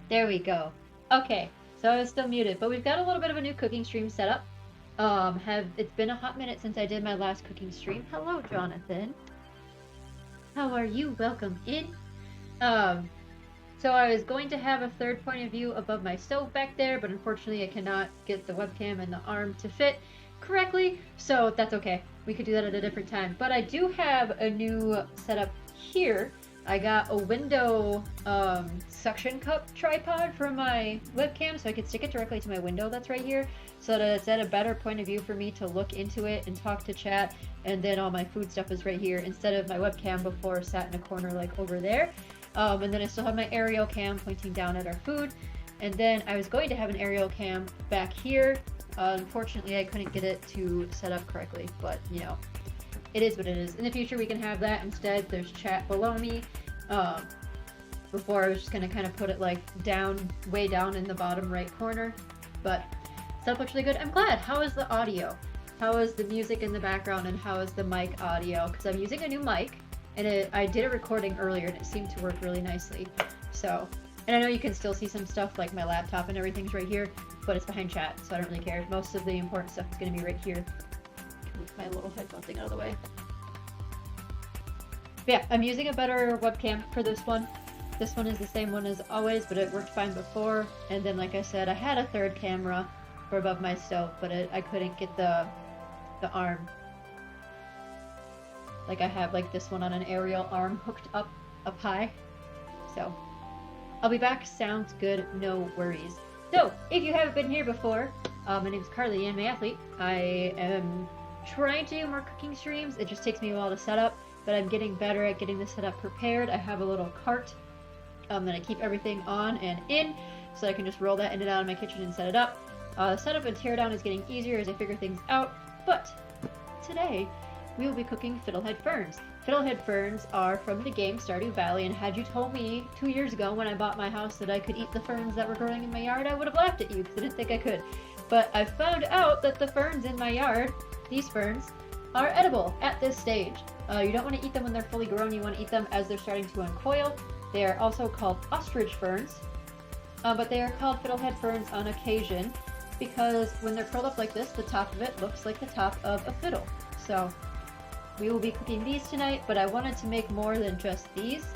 There we go. Okay, so I was still muted, but we've got a little bit of a new cooking stream set up. It's been a hot minute since I did my last cooking stream. Hello, Jonathan. How are you? Welcome in. So I was going to have a third point of view above my stove back there, but unfortunately I cannot get the webcam and the arm to fit correctly, so that's okay. We could do that at a different time. But I do have a new setup here. I got a window suction cup tripod for my webcam, so I could stick it directly to my window that's right here, so that it's at a better point of view for me to look into it and talk to chat, and then all my food stuff is right here, instead of my webcam before sat in a corner like over there. And then I still have my aerial cam pointing down at our food. And then I was going to have an aerial cam back here. Unfortunately, I couldn't get it to set up correctly, but you know, it is what it is. In the future, we can have that instead. There's chat below me. Before I was just gonna kind of put it like down, way down in the bottom right corner, but set up looks really good. I'm glad. How is the audio? How is the music in the background, and how is the mic audio? Because I'm using a new mic. And I did a recording earlier and it seemed to work really nicely. So, and I know you can still see some stuff like my laptop and everything's right here, but it's behind chat, so I don't really care. Most of the important stuff is going to be right here. Move my little headphone thing out of the way. But yeah, I'm using a better webcam for this one. This one is the same one as always, but it worked fine before. And then, like I said, I had a third camera for above my stove, but I couldn't get the arm. Like I have like this one on an aerial arm hooked up high. So I'll be back. Sounds good. No worries. So if you haven't been here before, my name is Carly, TheAnimeAthlete. I am trying to do more cooking streams. It just takes me a while to set up, but I'm getting better at getting the setup prepared. I have a little cart that I keep everything on and in, so I can just roll that in and out of my kitchen and set it up. Setup and teardown is getting easier as I figure things out, but today we will be cooking Fiddlehead Ferns. Fiddlehead Ferns are from the game Stardew Valley, and had you told me 2 years ago when I bought my house that I could eat the ferns that were growing in my yard, I would have laughed at you because I didn't think I could. But I found out that the ferns in my yard, these ferns, are edible at this stage. You don't want to eat them when they're fully grown, you want to eat them as they're starting to uncoil. They are also called ostrich ferns, but they are called Fiddlehead Ferns on occasion because when they're curled up like this, the top of it looks like the top of a fiddle. So we will be cooking these tonight, but I wanted to make more than just these.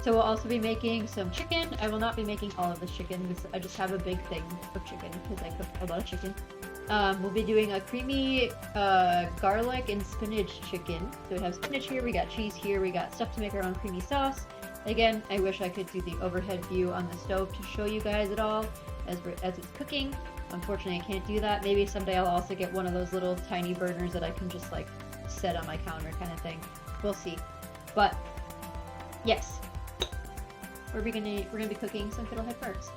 So we'll also be making some chicken. I will not be making all of the chicken because I just have a big thing of chicken because I cook a lot of chicken. We'll be doing a creamy garlic and spinach chicken. So we have spinach here, we got cheese here, we got stuff to make our own creamy sauce. Again, I wish I could do the overhead view on the stove to show you guys it all as it's cooking. Unfortunately, I can't do that. Maybe someday I'll also get one of those little tiny burners that I can just like set on my counter kind of thing. We'll see. But yes, we're gonna be cooking some Fiddlehead Ferns.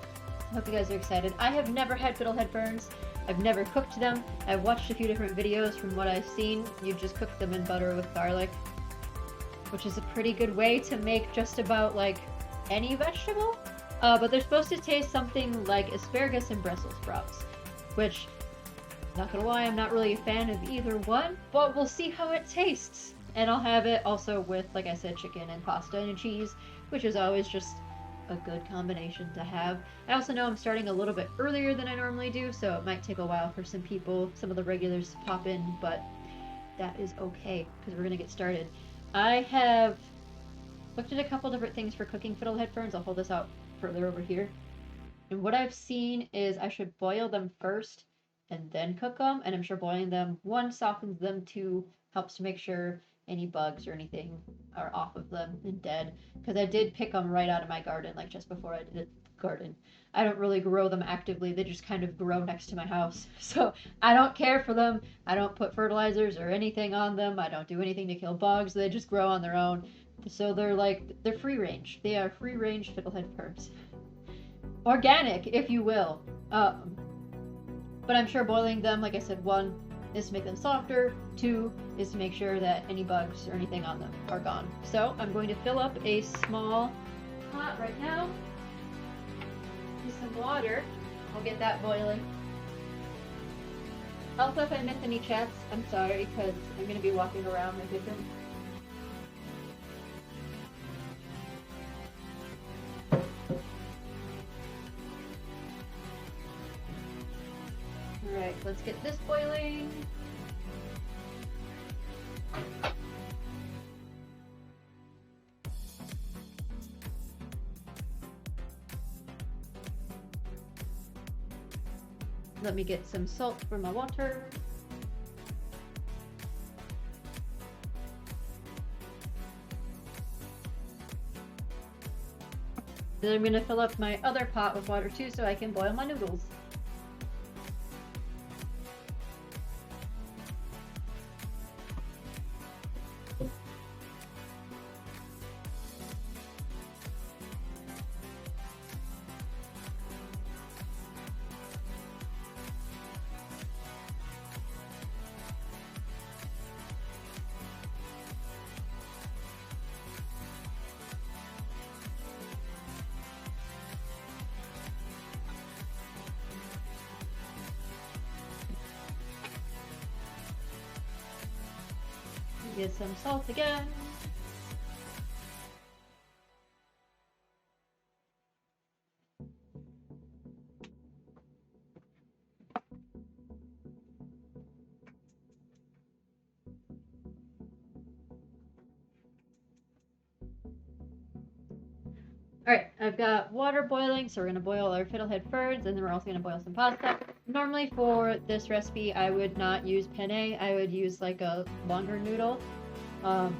I hope you guys are excited. I have never had Fiddlehead Ferns. I've never cooked them. I've watched a few different videos. From what I've seen, you just cook them in butter with garlic, which is a pretty good way to make just about like any vegetable. But they're supposed to taste something like asparagus and Brussels sprouts, which, not gonna lie, I'm not really a fan of either one, but we'll see how it tastes. And I'll have it also with, like I said, chicken and pasta and cheese, which is always just a good combination to have. I also know I'm starting a little bit earlier than I normally do, so it might take a while for some of the regulars to pop in, but that is okay, because we're gonna get started. I have looked at a couple different things for cooking Fiddlehead Ferns. I'll hold this out further over here. And what I've seen is I should boil them first and then cook them, and I'm sure boiling them, 1, softens them, 2, helps to make sure any bugs or anything are off of them and dead, because I did pick them right out of my garden, like just before I did the garden. I don't really grow them actively, they just kind of grow next to my house, so I don't care for them. I don't put fertilizers or anything on them. I don't do anything to kill bugs. They just grow on their own. So they're free range. They are free range Fiddlehead Ferns. Organic, if you will. But I'm sure boiling them, like I said, 1 is to make them softer, 2 is to make sure that any bugs or anything on them are gone. So I'm going to fill up a small pot right now with some water. I'll get that boiling. Also, if I miss any chats, I'm sorry, because I'm going to be walking around my bedroom. let's get this boiling. Let me get some salt for my water. Then I'm gonna fill up my other pot with water too so I can boil my noodles. Get some salt again. Alright, I've got water boiling, so we're going to boil our Fiddlehead Ferns, and then we're also going to boil some pasta. Normally for this recipe, I would not use penne. I would use like a longer noodle.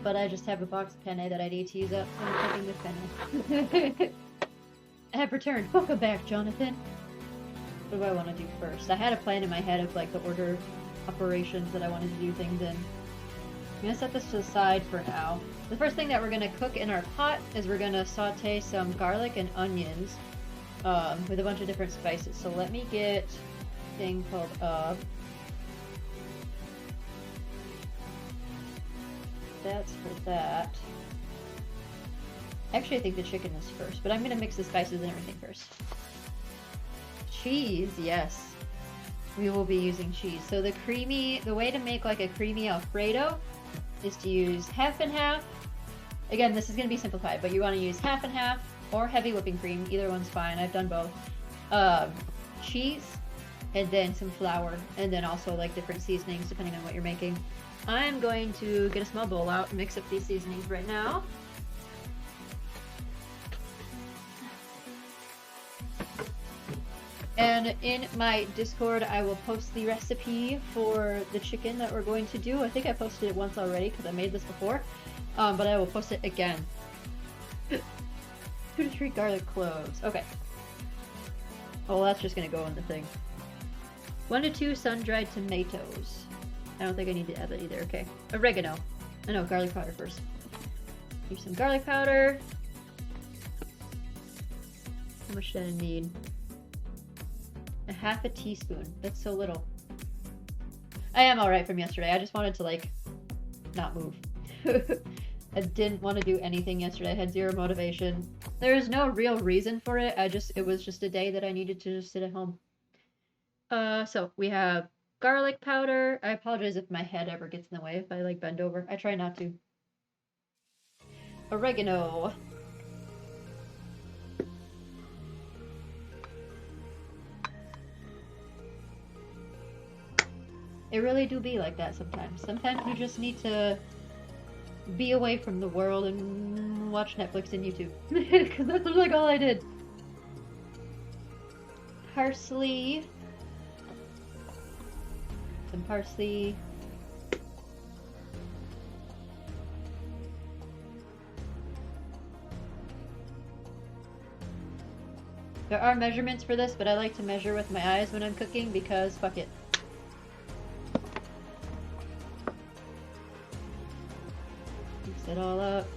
But I just have a box of penne that I need to use up, so I'm cooking with penne. I have returned. Welcome back, Jonathan. What do I want to do first? I had a plan in my head of like the order operations that I wanted to do things in. I'm going to set this to the side for now. The first thing that we're going to cook in our pot is we're going to saute some garlic and onions with a bunch of different spices. So let me get a thing called that's for that. Actually, I think the chicken is first, but I'm going to mix the spices and everything first. Cheese, yes. We will be using cheese. So the way to make like a creamy Alfredo is to use half and half. Again, this is going to be simplified, but you want to use half and half or heavy whipping cream. Either one's fine. I've done both. Cheese, and then some flour, and then also like different seasonings depending on what you're making. I'm going to get a small bowl out and mix up these seasonings right now. And in my Discord, I will post the recipe for the chicken that we're going to do. I think I posted it once already because I made this before, but I will post it again. 2 to 3 garlic cloves. Okay. Oh, well, that's just going to go in the thing. 1 to 2 sun-dried tomatoes. I don't think I need to add that either. Okay. Oregano. Oh, no, garlic powder first. Use some garlic powder. How much do I need? A half a teaspoon. That's so little. I am alright from yesterday. I just wanted to, like, not move. I didn't want to do anything yesterday. I had zero motivation. There is no real reason for it. It was just a day that I needed to just sit at home. So we have garlic powder. I apologize if my head ever gets in the way if I, like, bend over. I try not to. Oregano. It really do be like that sometimes. Sometimes you just need to be away from the world and watch Netflix and YouTube. Because that's like all I did. Parsley. Some parsley. There are measurements for this, but I like to measure with my eyes when I'm cooking because fuck it. Mix it all up.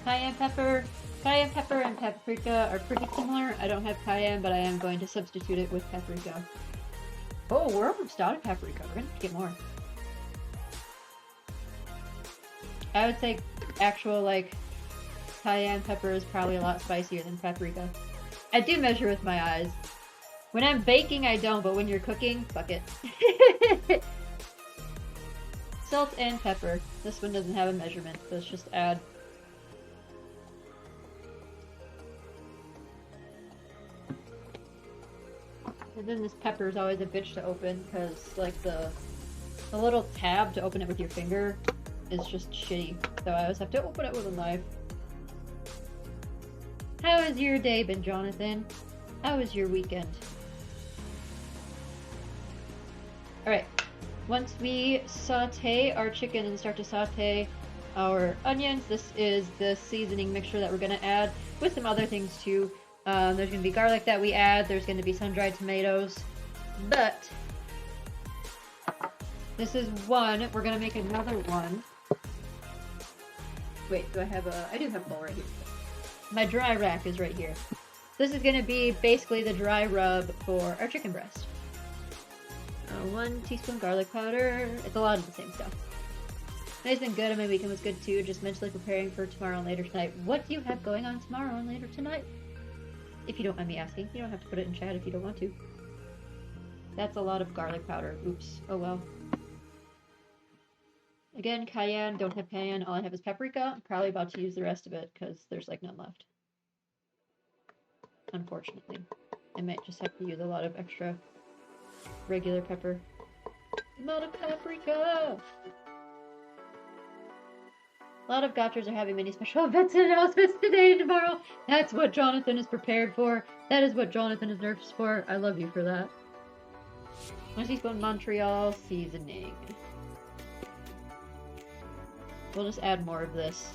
Cayenne pepper. Cayenne pepper and paprika are pretty similar. I don't have cayenne, but I am going to substitute it with paprika. Oh, we're almost out of paprika. We're gonna have to get more. I would say actual, like, cayenne pepper is probably a lot spicier than paprika. I do measure with my eyes. When I'm baking, I don't, but when you're cooking, fuck it. Salt and pepper. This one doesn't have a measurement, so let's just add. And then this pepper is always a bitch to open, because, like, the little tab to open it with your finger is just shitty. So I always have to open it with a knife. How has your day been, Jonathan? How was your weekend? Alright. Once we saute our chicken and start to saute our onions, this is the seasoning mixture that we're going to add with some other things too. There's going to be garlic that we add, there's going to be sun-dried tomatoes, but this is one. We're going to make another one. Wait, do I have a... I do have a bowl right here. My dry rack is right here. This is going to be basically the dry rub for our chicken breast. 1 teaspoon garlic powder. It's a lot of the same stuff. Nice and good, and my weekend was good too, just mentally preparing for tomorrow and later tonight. What do you have going on tomorrow and later tonight? If you don't mind me asking. You don't have to put it in chat if you don't want to. That's a lot of garlic powder. Oops. Oh well. Again, cayenne. Don't have cayenne. All I have is paprika. I'm probably about to use the rest of it because there's like none left. Unfortunately. I might just have to use a lot of extra regular pepper. A lot of paprika! A lot of gotchas are having many special events and announcements today and tomorrow. That's what Jonathan is prepared for. That is what Jonathan is nervous for. I love you for that. 1 teaspoon Montreal seasoning. We'll just add more of this,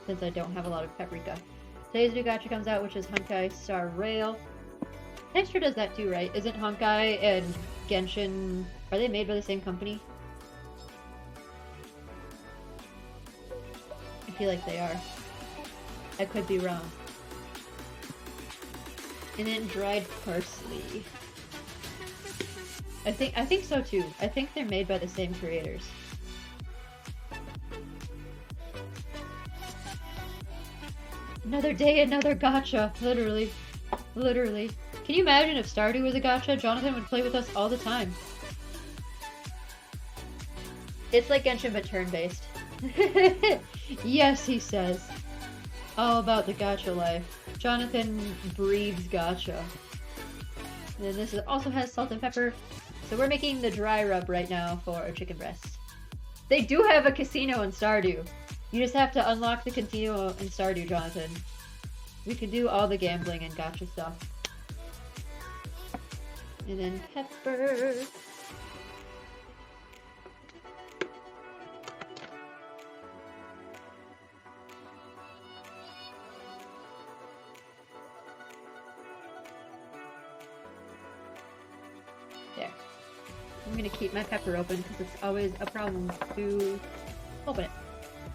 since I don't have a lot of paprika. Today's new gacha comes out, which is Honkai Star Rail. Texture does that too, right? Isn't Honkai and Genshin... Are they made by the same company? I feel like they are. I could be wrong. And then dried parsley. I think so too. I think they're made by the same creators. Another day, another gacha. Literally. Literally. Can you imagine if Stardew was a gacha? Jonathan would play with us all the time. It's like Genshin, but turn-based. Yes, he says. All about the gacha life. Jonathan breathes gacha. And this also has salt and pepper. So we're making the dry rub right now for our chicken breasts. They do have a casino in Stardew. You just have to unlock the casino in Stardew, Jonathan. We can do all the gambling and gacha stuff. And then pepper. There. I'm gonna keep my pepper open because it's always a problem to open it.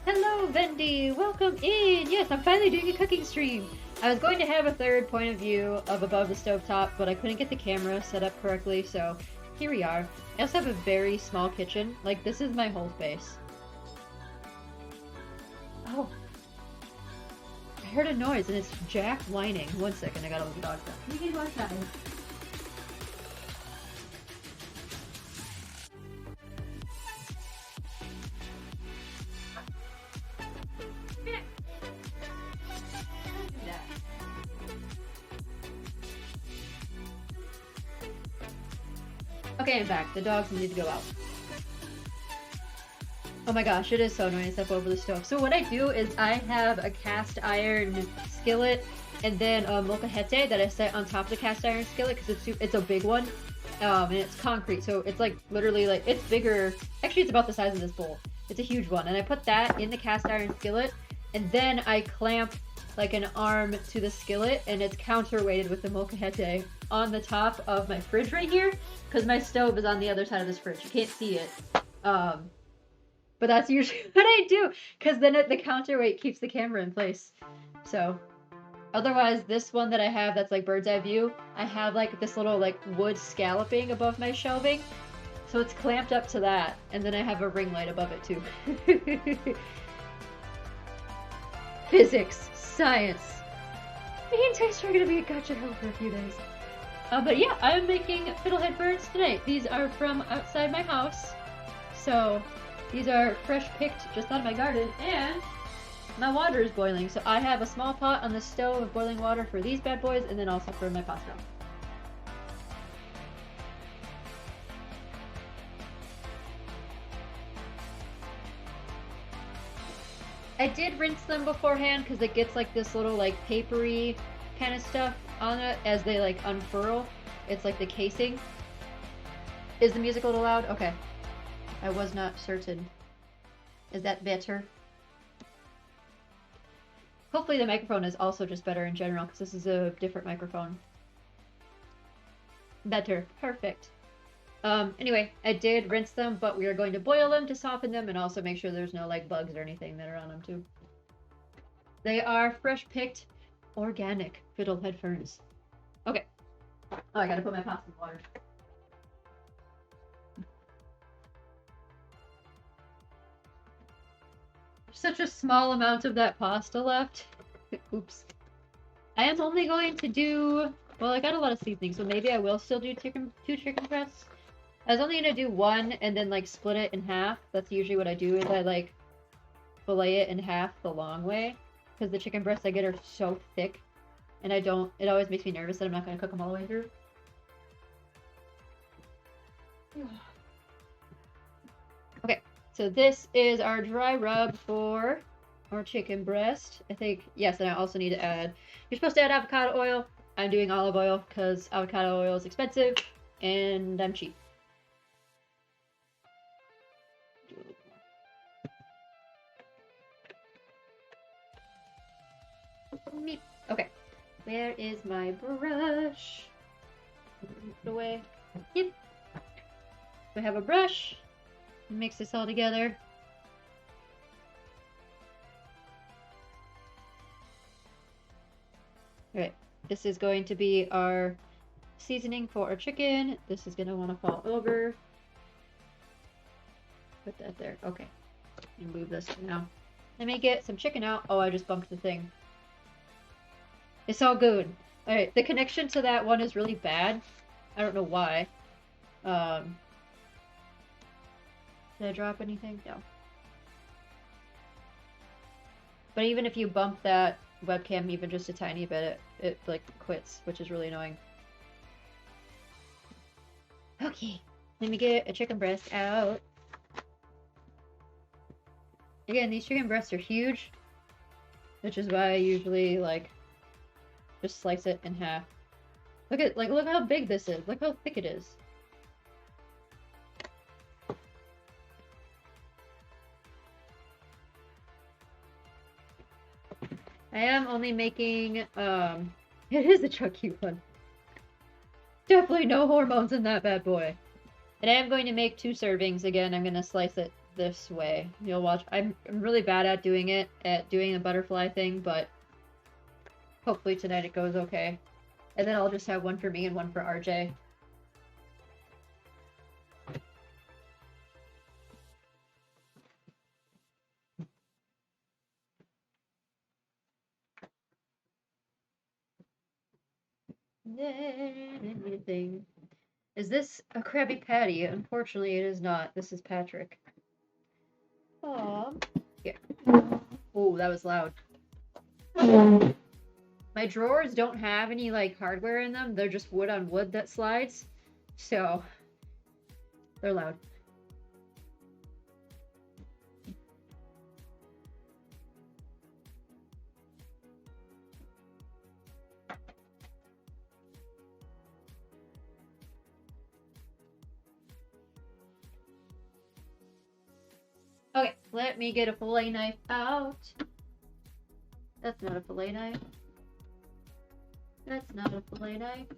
Hello, Vendy! Welcome in! Yes, I'm finally doing a cooking stream! I was going to have a third point of view of above the stovetop, but I couldn't get the camera set up correctly, so here we are. I also have a very small kitchen. Like, this is my whole space. Oh. I heard a noise, and it's Jack whining. 1 second, I gotta let the dog out. Can you get outside? Okay, I'm back. The dogs need to go out. Oh my gosh, it is so annoying to step over the stove. So what I do is I have a cast iron skillet and then a molcajete that I set on top of the cast iron skillet because it's a big one. And it's concrete, so it's like literally like, it's bigger. Actually, it's about the size of this bowl. It's a huge one. And I put that in the cast iron skillet and then I clamp like an arm to the skillet and it's counterweighted with the molcajete on the top of my fridge right here because my stove is on the other side of this fridge. You can't see it. But that's usually what I do because then the counterweight keeps the camera in place. So otherwise, this one that I have that's like bird's eye view, I have like this little like wood scalloping above my shelving. So it's clamped up to that. And then I have a ring light above it too. Physics, science. Me and Tyson are gonna be a gacha hell for a few days. But yeah, I'm making Fiddlehead Ferns tonight. These are from outside my house. So these are fresh picked just out of my garden and my water is boiling. So I have a small pot on the stove of boiling water for these bad boys and then also for my pasta. I did rinse them beforehand because it gets like this little like papery kind of stuff on it as they like unfurl. It's like the casing. Is the music a little loud? Okay. I was not certain. Is that better? Hopefully the microphone is also just better in general because this is a different microphone. Better. Perfect. Anyway, I did rinse them, but we are going to boil them to soften them and also make sure there's no like bugs or anything that are on them too. They are fresh picked, organic Fiddlehead Ferns. Okay. Oh, I gotta put my pasta in water. Such a small amount of that pasta left. Oops. I am only going to do... Well, I got a lot of seasoning, so maybe I will still do two chicken breasts. I was only gonna do one and then like split it in half. That's usually what I do, is I like fillet it in half the long way. Because the chicken breasts I get are so thick. And it always makes me nervous that I'm not gonna cook them all the way through. Okay, so this is our dry rub for our chicken breast. I think, yes, and I also need to add, you're supposed to add avocado oil. I'm doing olive oil because avocado oil is expensive and I'm cheap. Okay, where is my brush? Put it away. Yep. We have a brush. Mix this all together. Alright, this is going to be our seasoning for our chicken. This is going to want to fall over. Put that there. Okay. And move this for now. Let me get some chicken out. Oh, I just bumped the thing. It's all good. Alright, the connection to that one is really bad. I don't know why. Did I drop anything? No. But even if you bump that webcam even just a tiny bit, it like quits, which is really annoying. Okay, let me get a chicken breast out. Again, these chicken breasts are huge, which is why I usually like just slice it in half. Look how big this is. Look how thick it is. I am only making, it is a chunky one. Definitely no hormones in that bad boy. And I am going to make 2 servings. Again, I'm going to slice it this way. You'll watch. I'm really bad at doing the butterfly thing, but hopefully tonight it goes okay. And then I'll just have one for me and one for RJ. Then anything. Is this a Krabby Patty? Unfortunately, it is not. This is Patrick. Aww. Here. Oh, that was loud. My drawers don't have any, like, hardware in them. They're just wood on wood that slides. So, they're loud. Okay, let me get a fillet knife out. That's not a fillet knife. That's not a fillet knife.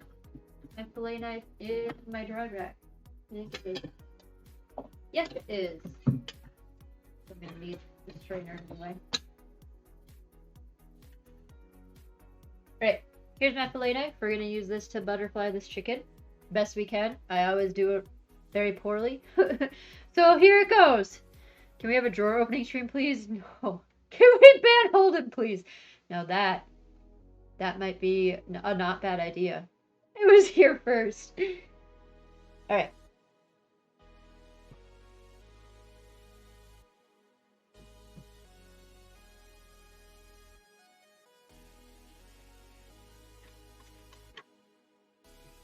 My fillet knife is my dry rack. Yes, it is. Yes, it is. I'm gonna need the strainer anyway. Alright, here's my fillet knife. We're gonna use this to butterfly this chicken. Best we can. I always do it very poorly. So here it goes. Can we have a drawer opening stream, please? No. Can we ban Holden, please? Now that might be a not bad idea. It was here first. Alright.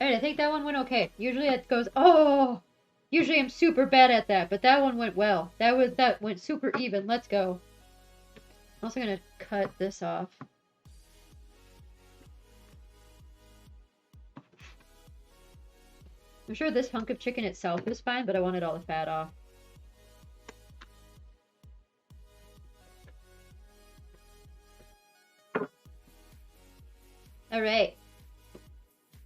Alright, I think that one went okay. Usually it goes, oh! Usually I'm super bad at that, but that one went well. That went super even. Let's go. I'm also gonna cut this off. I'm sure this hunk of chicken itself is fine, but I wanted all the fat off. Alright.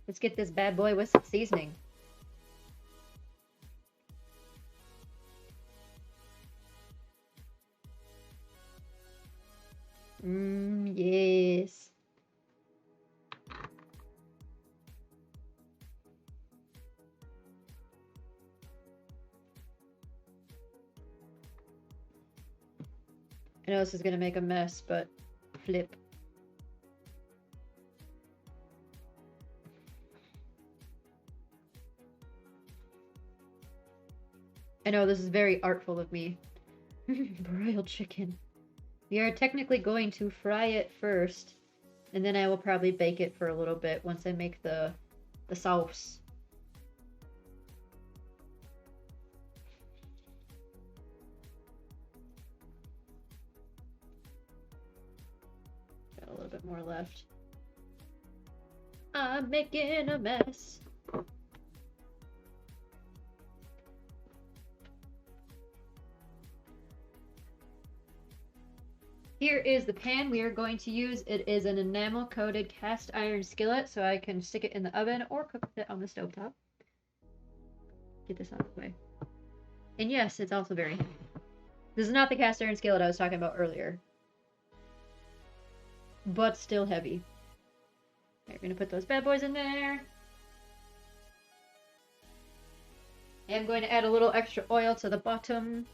Let's get this bad boy with some seasoning. Yes. I know this is gonna make a mess, but flip. I know this is very artful of me. Broiled chicken. We are technically going to fry it first, and then I will probably bake it for a little bit once I make the sauce. Got a little bit more left. I'm making a mess. Here is the pan we are going to use. It is an enamel coated cast iron skillet, so I can stick it in the oven or cook it on the stovetop. Get this out of the way. And yes, it's also very heavy. This is not the cast iron skillet I was talking about earlier, but still heavy. We're gonna put those bad boys in there. I'm going to add a little extra oil to the bottom.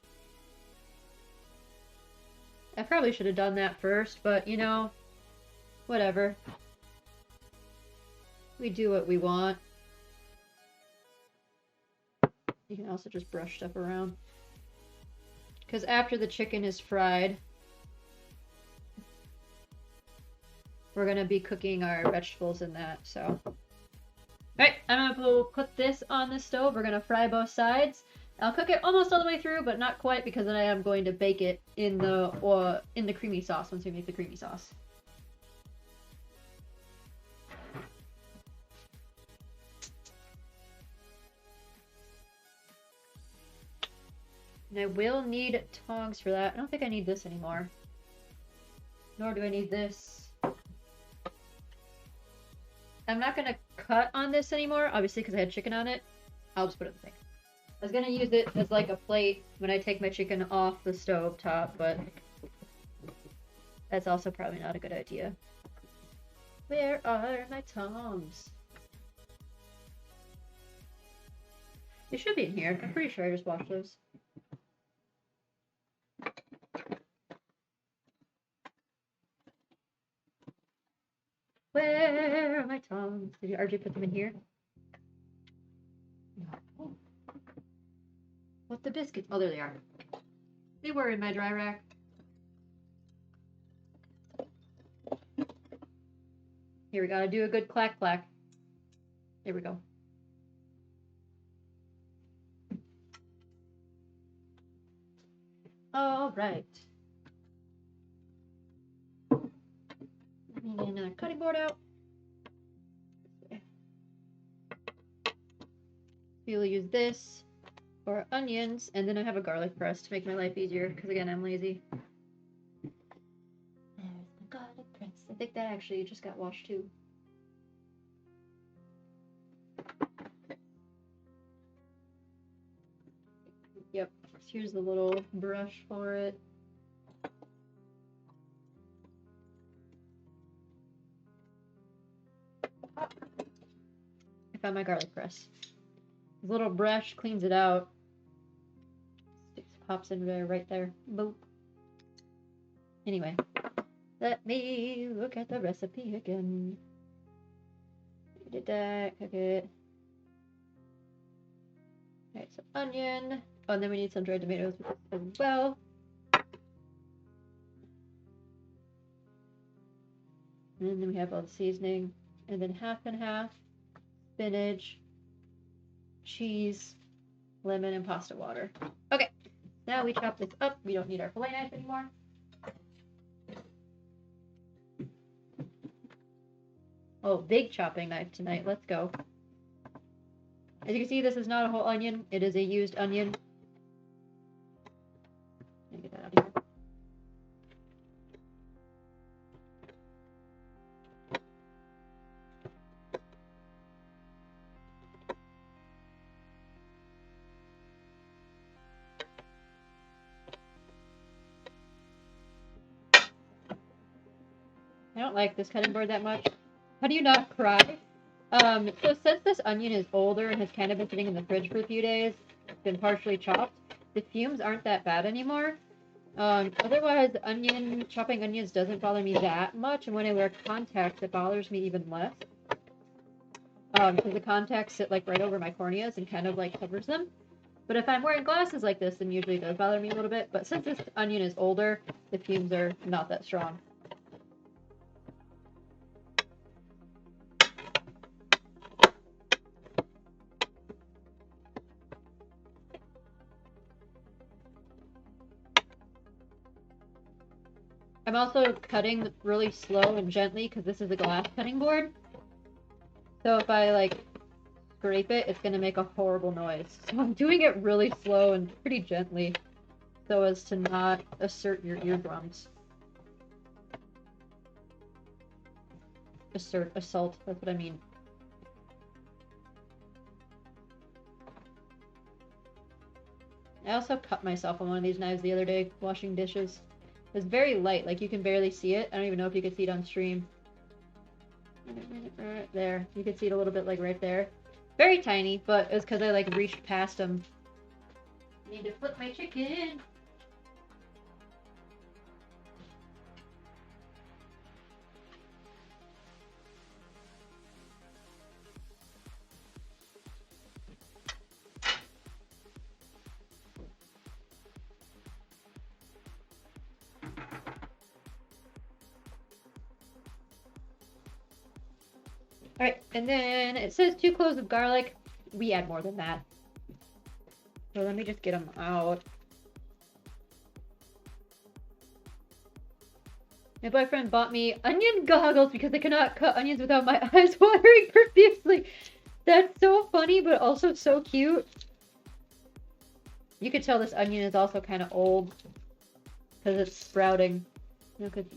I probably should have done that first, but you know, whatever. We do what we want. You can also just brush stuff around. Because after the chicken is fried, we're going to be cooking our vegetables in that, so. Alright, I'm going to put this on the stove. We're going to fry both sides. I'll cook it almost all the way through, but not quite, because then I am going to bake it in the creamy sauce once we make the creamy sauce. And I will need tongs for that. I don't think I need this anymore. Nor do I need this. I'm not going to cut on this anymore, obviously, because I had chicken on it. I'll just put it in the thing. I was gonna use it as like a plate when I take my chicken off the stove top, but that's also probably not a good idea. Where are my tongs? They should be in here. I'm pretty sure I just washed those. Where are my tongs? Did you RJ put them in here? No. What the biscuits? Oh, there they are. They were in my dry rack. Here, we gotta do a good clack clack. There we go. All right. Let me get another cutting board out. We'll use this for onions, and then I have a garlic press to make my life easier, because again, I'm lazy. There's the garlic press. I think that actually just got washed too. Yep, here's the little brush for it. I found my garlic press. This little brush cleans it out. Pops in there, right there. Boop. Anyway, let me look at the recipe again. We did that, cook it. Alright, so onion. Oh, and then we need some dried tomatoes as well. And then we have all the seasoning. And then half and half. Spinach. Cheese. Lemon and pasta water. Okay. Now we chop this up. We don't need our fillet knife anymore. Oh, big chopping knife tonight. Let's go. As you can see, this is not a whole onion. It is a used onion. Let me get that out of here. I don't like this cutting board that much. How do you not cry? So since this onion is older and has kind of been sitting in the fridge for a few days, it's been partially chopped, the fumes aren't that bad anymore. Otherwise, chopping onions doesn't bother me that much, and when I wear contacts, it bothers me even less. Because the contacts sit like right over my corneas and kind of like covers them. But if I'm wearing glasses like this, then usually it does bother me a little bit. But since this onion is older, the fumes are not that strong. I'm also cutting really slow and gently because this is a glass cutting board. So if I like scrape it, it's going to make a horrible noise. So I'm doing it really slow and pretty gently so as to not assert your eardrums. Assault, that's what I mean. I also cut myself on one of these knives the other day washing dishes. It's very light, like you can barely see it. I don't even know if you can see it on stream. Right there. You can see it a little bit like right there. Very tiny, but it's because I like reached past them. I need to flip my chicken. Alright, and then it says 2 cloves of garlic. We add more than that. So let me just get them out. My boyfriend bought me onion goggles because I cannot cut onions without my eyes watering profusely. That's so funny, but also so cute. You could tell this onion is also kind of old because it's sprouting.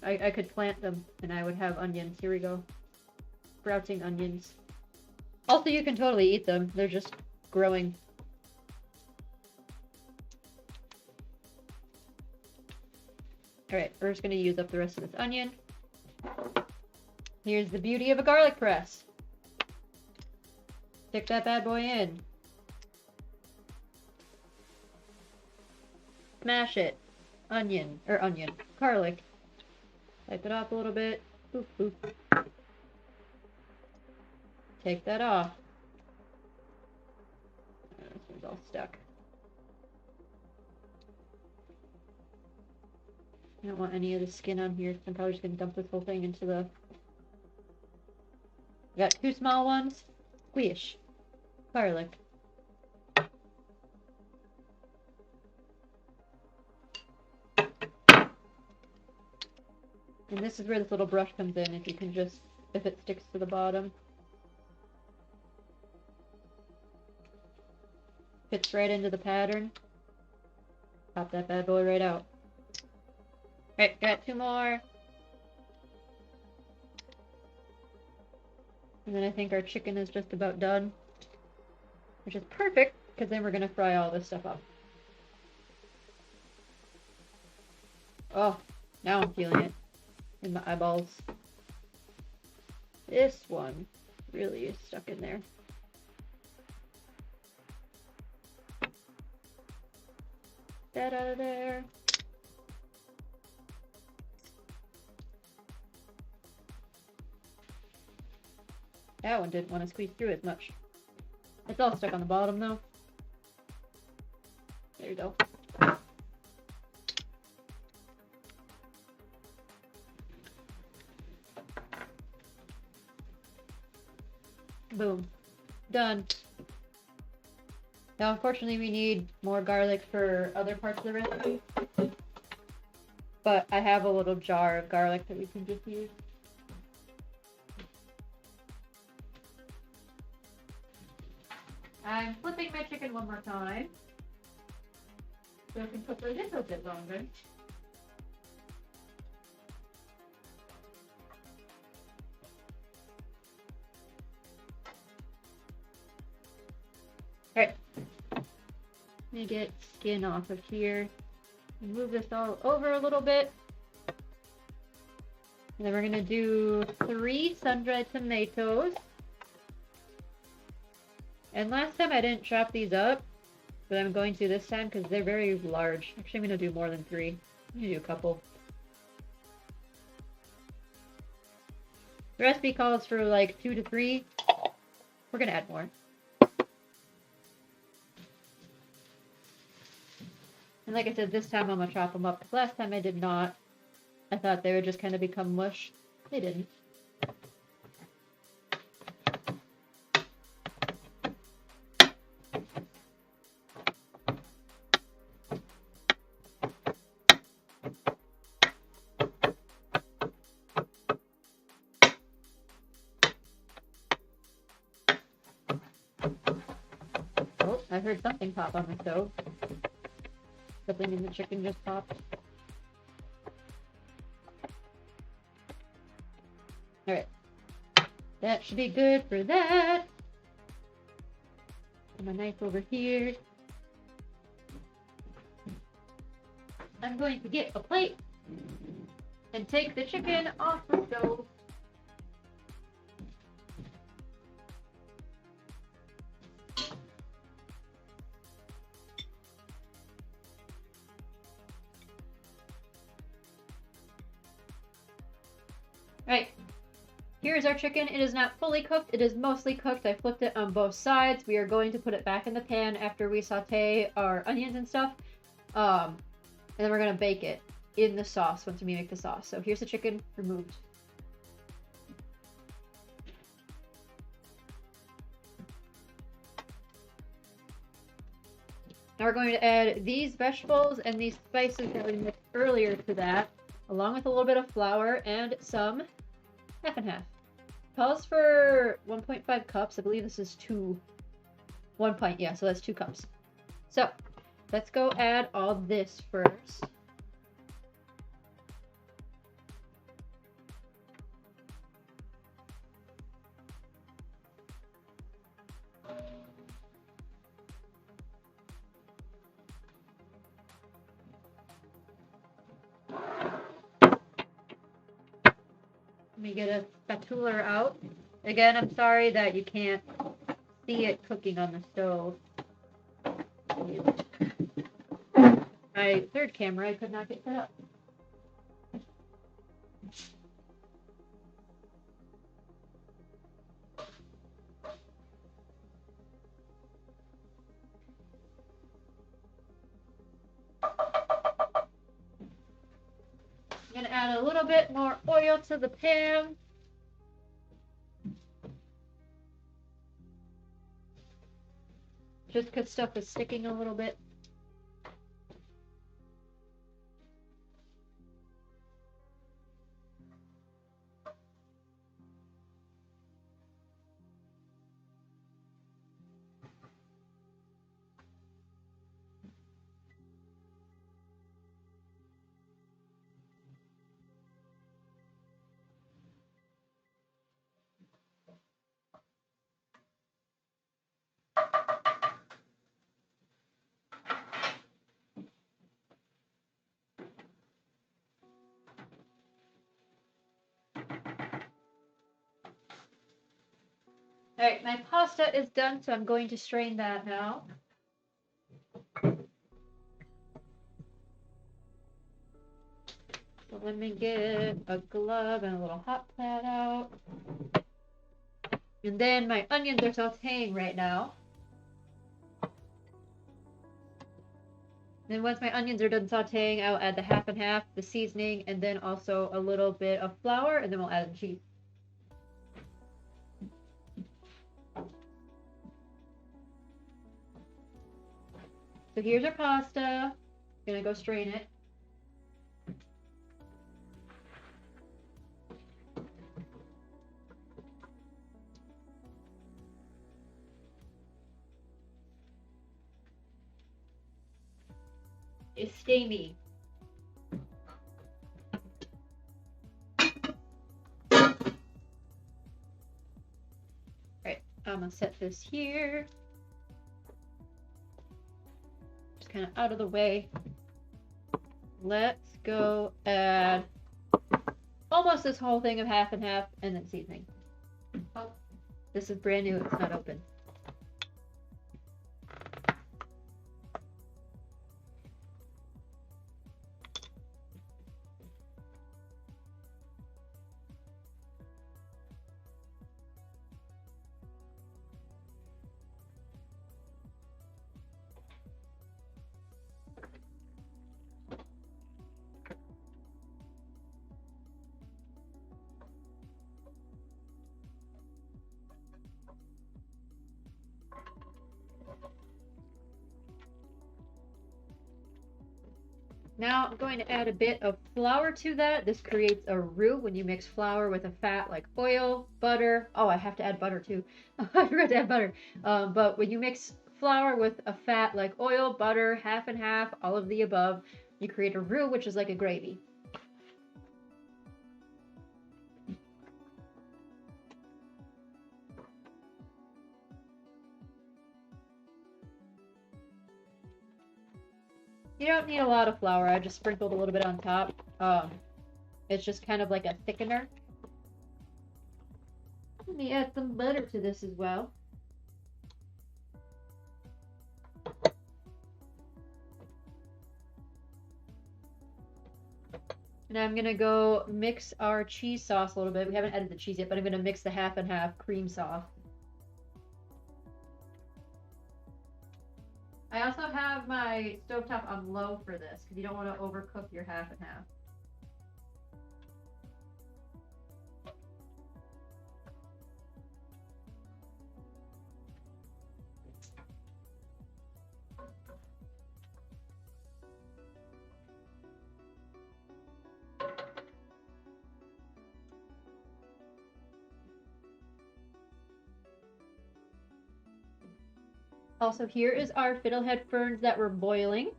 I could plant them and I would have onions. Here we go. Sprouting onions. Also, you can totally eat them. They're just growing. Alright, we're just going to use up the rest of this onion. Here's the beauty of a garlic press. Stick that bad boy in. Smash it. Garlic. Wipe it off a little bit. Boop, boop. Take that off. This one's all stuck. I don't want any of the skin on here, so I'm probably just going to dump this whole thing into the... I got 2 small ones. Squish. Garlic. And this is where this little brush comes in, if you can just... if it sticks to the bottom. Fits right into the pattern. Pop that bad boy right out. Alright, got 2 more. And then I think our chicken is just about done. Which is perfect, because then we're going to fry all this stuff up. Oh, now I'm feeling it in my eyeballs. This one really is stuck in there. That out of there. That one didn't want to squeeze through as much. It's all stuck on the bottom though. There you go. Boom. Done. Now, unfortunately, we need more garlic for other parts of the recipe. But I have a little jar of garlic that we can just use. I'm flipping my chicken one more time. So I can cook a little bit longer. Alright. Let me get skin off of here. Move this all over a little bit. And then we're going to do 3 sun-dried tomatoes. And last time I didn't chop these up, but I'm going to this time because they're very large. Actually, I'm going to do more than 3. I'm going to do a couple. The recipe calls for like 2 to 3. We're going to add more. And like I said, this time I'm going to chop them up. Last time I did not. I thought they would just kind of become mush. They didn't. Oh, I heard something pop on the stove. Something in the chicken just popped. Alright. That should be good for that. Put my knife over here. I'm going to get a plate and take the chicken off the stove. Alright, here's our chicken. It is not fully cooked. It is mostly cooked. I flipped it on both sides. We are going to put it back in the pan after we saute our onions and stuff. And then we're going to bake it in the sauce once we make the sauce. So here's the chicken removed. Now we're going to add these vegetables and these spices that we mixed earlier to that, along with a little bit of flour and some half and half. Calls for 1.5 cups. I believe this is 1 pint. Yeah, so that's 2 cups. So let's go add all this first. Let me get a spatula out. Again, I'm sorry that you can't see it cooking on the stove. My third camera I could not get set up. I'm going to add a little bit more oil to the pan. Just because stuff is sticking a little bit. Alright, my pasta is done, so I'm going to strain that now. So let me get a glove and a little hot plate out. And then my onions are sauteing right now. Then once my onions are done sauteing, I'll add the half and half, the seasoning, and then also a little bit of flour, and then we'll add the cheese. So here's our pasta. Gonna go strain it. Stay me. Alright, I'm gonna set this here. Just kind of out of the way. Let's go add almost this whole thing of half and half, and then seasoning. Oh, this is brand new, it's not open. Now I'm going to add a bit of flour to that. This creates a roux when you mix flour with a fat like oil, butter. Oh, I have to add butter too. I forgot to add butter. But when you mix flour with a fat like oil, butter, half and half, all of the above, you create a roux, which is like a gravy. You don't need a lot of flour. I just sprinkled a little bit on top. It's just kind of like a thickener. Let me add some butter to this as well. And I'm gonna go mix our cheese sauce a little bit. We haven't added the cheese yet, but I'm gonna mix the half and half cream sauce. I also have my stovetop on low for this because you don't want to overcook your half and half. Also, here is our Fiddlehead Ferns that were boiling.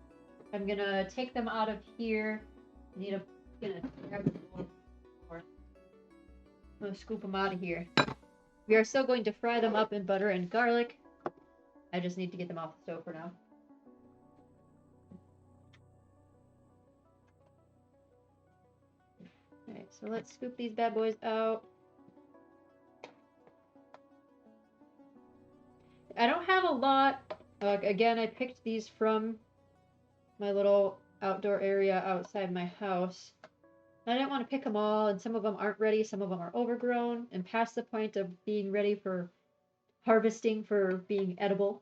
I'm gonna take them out of here. I'm gonna scoop them out of here. We are still going to fry them up in butter and garlic. I just need to get them off the stove for now. Alright, so let's scoop these bad boys out. I don't have a lot. Again, I picked these from my little outdoor area outside my house. I didn't want to pick them all, and some of them aren't ready, some of them are overgrown and past the point of being ready for harvesting for being edible.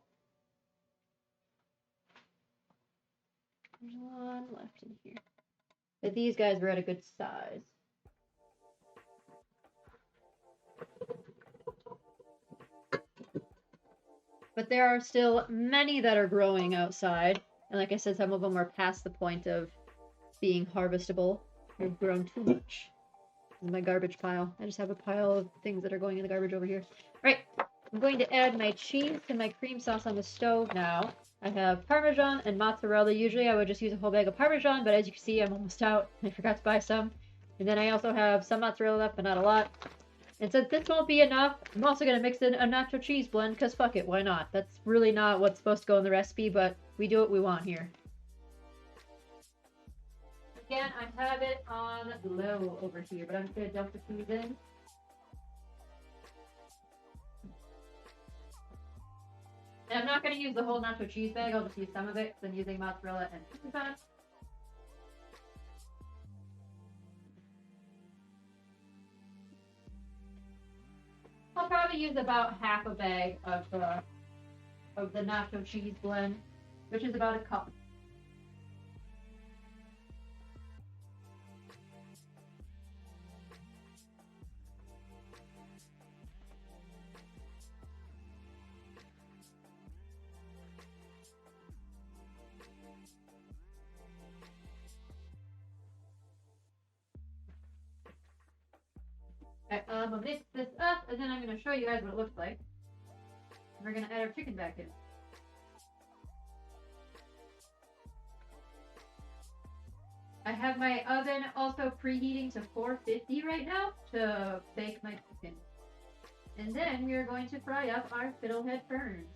There's one left in here. But these guys were at a good size. But there are still many that are growing outside. And like I said, some of them are past the point of being harvestable. They've grown too much. This is my garbage pile. I just have a pile of things that are going in the garbage over here. Right, I'm going to add my cheese to my cream sauce on the stove now. I have Parmesan and mozzarella. Usually I would just use a whole bag of Parmesan, but as you can see, I'm almost out. I forgot to buy some. And then I also have some mozzarella left, but not a lot. And since this won't be enough, I'm also going to mix in a nacho cheese blend, because fuck it, why not? That's really not what's supposed to go in the recipe, but we do what we want here. Again, I have it on low over here, but I'm just going to dump the cheese in. And I'm not going to use the whole nacho cheese bag, I'll just use some of it, because I'm using mozzarella and Parmesan. I'll probably use about half a bag of the nacho cheese blend, which is about a cup. Alright, I'm gonna mix this up, and then I'm gonna show you guys what it looks like. We're gonna add our chicken back in. I have my oven also preheating to 450 right now to bake my chicken. And then we are going to fry up our Fiddlehead Ferns.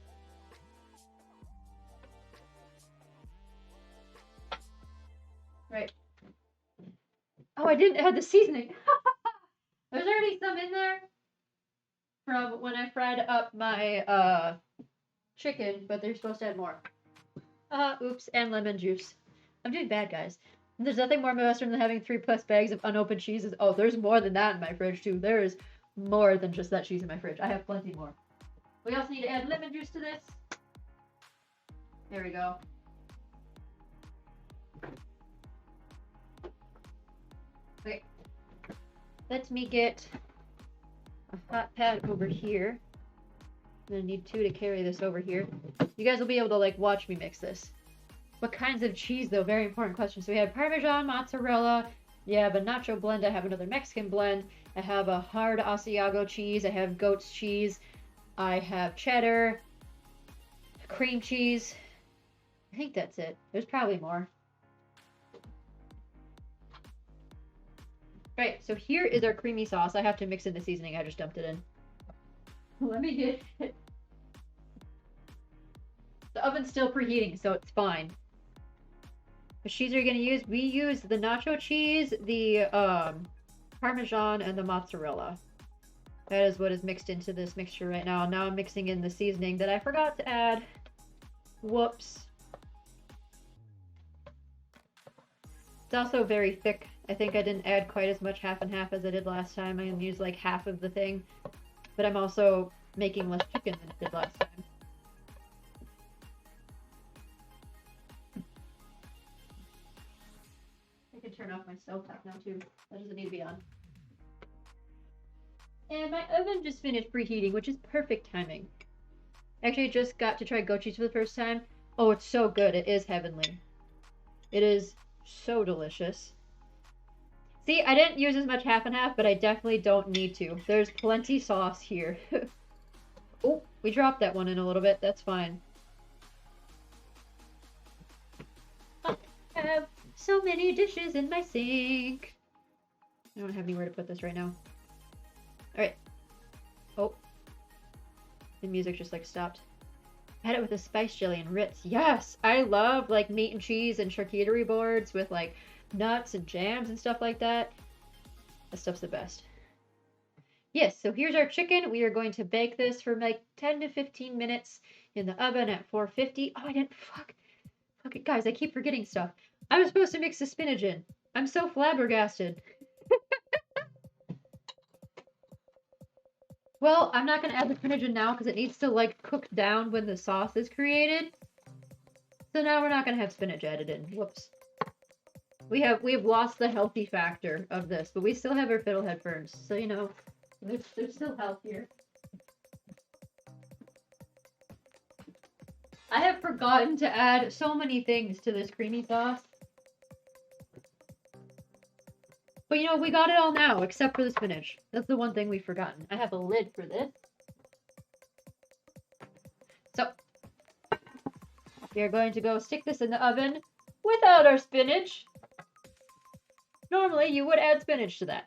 Right. Oh, I didn't add the seasoning. There's already some in there from when I fried up my chicken, but they're supposed to add more. Oops, and lemon juice. I'm doing bad, guys. There's nothing more Midwestern than having 3+ bags of unopened cheeses. Oh, there's more than that in my fridge, too. There is more than just that cheese in my fridge. I have plenty more. We also need to add lemon juice to this. There we go. Okay. Let me get a hot pad over here. I'm gonna need 2 to carry this over here. You guys will be able to, like, watch me mix this. What kinds of cheese, though? Very important question. So we have Parmesan, mozzarella. Yeah, I have a nacho blend. I have another Mexican blend. I have a hard Asiago cheese. I have goat's cheese. I have cheddar. Cream cheese. I think that's it. There's probably more. Right, so here is our creamy sauce. I have to mix in the seasoning. I just dumped it in. Let me get it. The oven's still preheating, so it's fine. What cheese are you going to use? We use the nacho cheese, the Parmesan, and the mozzarella. That is what is mixed into this mixture right now. Now I'm mixing in the seasoning that I forgot to add. Whoops. It's also very thick. I think I didn't add quite as much half and half as I did last time. I used like half of the thing. But I'm also making less chicken than I did last time. I can turn off my stovetop now too. That doesn't need to be on. And my oven just finished preheating, which is perfect timing. Actually, I just got to try goat cheese for the first time. Oh, it's so good. It is heavenly. It is so delicious. See, I didn't use as much half and half, but I definitely don't need to. There's plenty sauce here. Oh, we dropped that one in a little bit. That's fine. I have so many dishes in my sink. I don't have anywhere to put this right now. Alright. Oh. The music just like stopped. Add it with a spice jelly and Ritz. Yes! I love like meat and cheese and charcuterie boards with like nuts and jams and stuff like that. That stuff's the best. Yes, so here's our chicken. We are going to bake this for like 10 to 15 minutes in the oven at 450. Oh, I didn't. Fuck it, guys. I keep forgetting stuff. I was supposed to mix the spinach in. I'm so flabbergasted. Well, I'm not going to add the spinach in now because it needs to like cook down when the sauce is created. So now we're not going to have spinach added in. Whoops. We have lost the healthy factor of this, but we still have our Fiddlehead Ferns. So, you know, they're still healthier. I have forgotten to add so many things to this creamy sauce. But, you know, we got it all now, except for the spinach. That's the one thing we've forgotten. I have a lid for this. So, we are going to go stick this in the oven without our spinach. Normally, you would add spinach to that.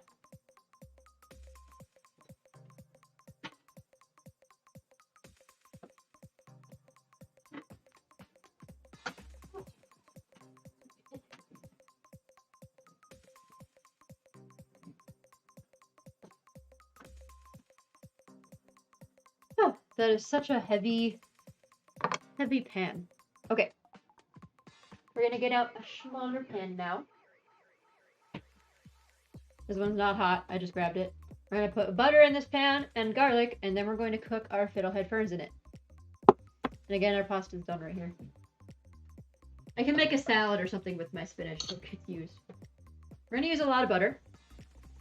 Oh, that is such a heavy pan. Okay. We're gonna get out a smaller pan now. This one's not hot. I just grabbed it. We're going to put butter in this pan and garlic, and then we're going to cook our Fiddlehead Ferns in it. And again, our pasta's done right here. I can make a salad or something with my spinach so it gets used. We're going to use a lot of butter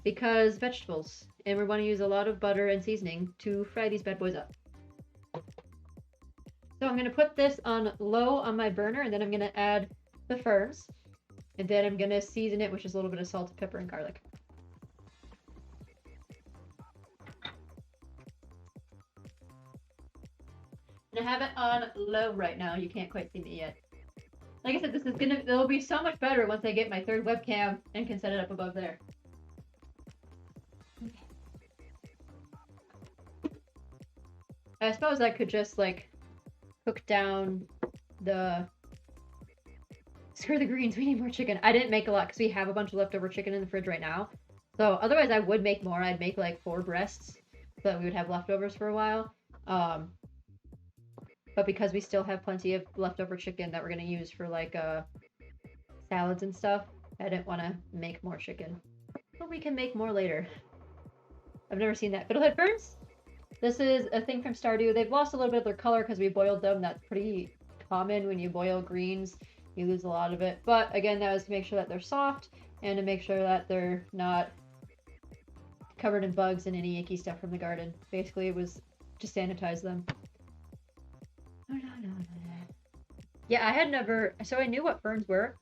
because vegetables. And we want to use a lot of butter and seasoning to fry these bad boys up. So I'm going to put this on low on my burner, and then I'm going to add the ferns. And then I'm going to season it with just a little bit of salt, pepper, and garlic. And I have it on low right now. You can't quite see me yet. Like I said, it'll be so much better once I get my third webcam and can set it up above there. Okay. I suppose I could just, like, cook down the... Screw the greens, we need more chicken. I didn't make a lot because we have a bunch of leftover chicken in the fridge right now. So otherwise I would make more. I'd make like 4 breasts so that we would have leftovers for a while. But because we still have plenty of leftover chicken that we're going to use for like salads and stuff, I didn't want to make more chicken. But we can make more later. I've never seen that. Fiddlehead Ferns? This is a thing from Stardew. They've lost a little bit of their color because we boiled them. That's pretty common when you boil greens. You lose a lot of it. But again, that was to make sure that they're soft and to make sure that they're not covered in bugs and any icky stuff from the garden. Basically, it was to sanitize them. Yeah, I had never... So I knew what ferns were,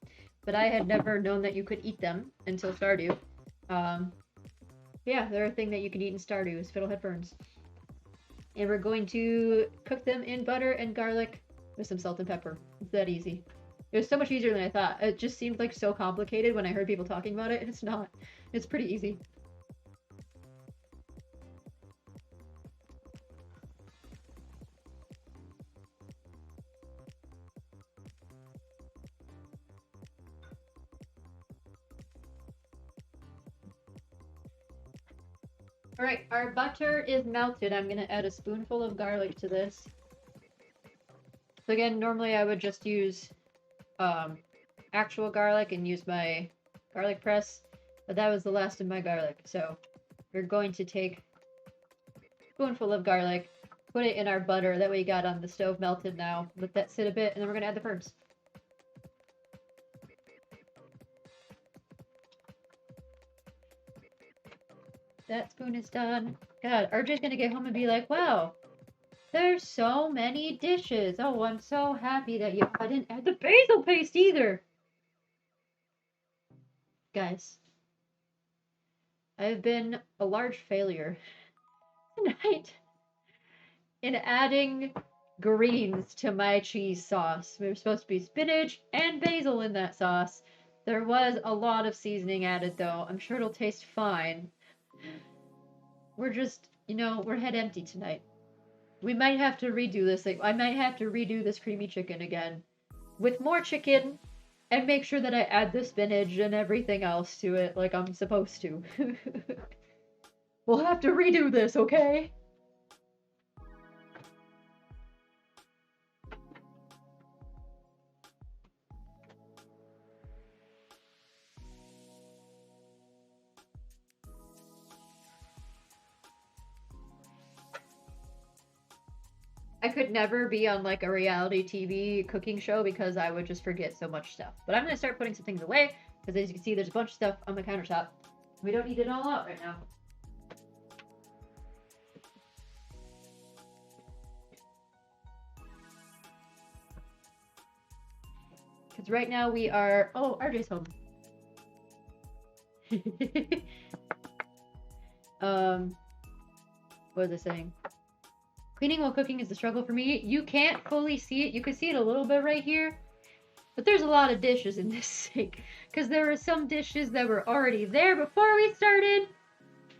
but I had never known that you could eat them until Stardew. Yeah, they're a thing that you can eat in Stardew, is Fiddlehead Ferns. And we're going to cook them in butter and garlic with some salt and pepper. It's that easy. It was so much easier than I thought. It just seemed like so complicated when I heard people talking about it. It's not. It's pretty easy. Alright, our butter is melted. I'm going to add a spoonful of garlic to this. So again, normally I would just use actual garlic and use my garlic press, but that was the last of my garlic. So we're going to take a spoonful of garlic, put it in our butter that we got on the stove melted now, let that sit a bit, and then we're going to add the ferns. That spoon is done. God, RJ's gonna get home and be like, wow, there's so many dishes. Oh, I'm so happy that I didn't add the basil paste either. Guys, I've been a large failure tonight in adding greens to my cheese sauce. There was supposed to be spinach and basil in that sauce. There was a lot of seasoning added though. I'm sure it'll taste fine. We're just, we're head empty tonight. We might have to redo this. Like, I might have to redo this creamy chicken again. With more chicken, and make sure that I add the spinach and everything else to it like I'm supposed to. We'll have to redo this, okay? I could never be on like a reality TV cooking show because I would just forget so much stuff. But I'm going to start putting some things away because as you can see, there's a bunch of stuff on my countertop. We don't need it all out right now. Because right now we are... Oh, RJ's home. What was I saying? Cleaning while cooking is a struggle for me. You can't fully see it. You can see it a little bit right here. But there's a lot of dishes in this sink. Because there were some dishes that were already there before we started.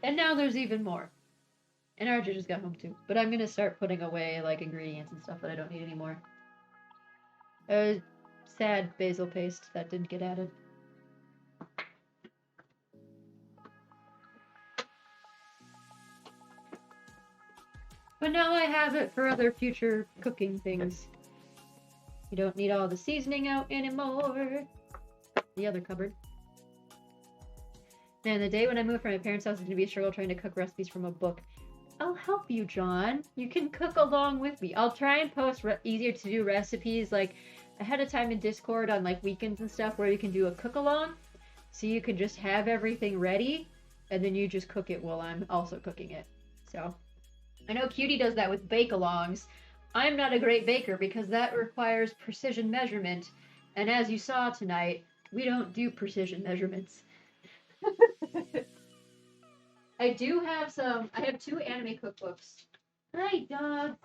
And now there's even more. And RJ just got home too. But I'm going to start putting away like ingredients and stuff that I don't need anymore. Sad basil paste that didn't get added. But now I have it for other future cooking things. You don't need all the seasoning out anymore. The other cupboard. Man, the day when I move from my parents' house is going to be a struggle trying to cook recipes from a book. I'll help you, John. You can cook along with me. I'll try and post easier to do recipes like ahead of time in Discord on like weekends and stuff where you can do a cook along. So you can just have everything ready and then you just cook it while I'm also cooking it. So... I know Cutie does that with bake-alongs. I'm not a great baker because that requires precision measurement. And as you saw tonight, we don't do precision measurements. I have 2 anime cookbooks. Hi, dog.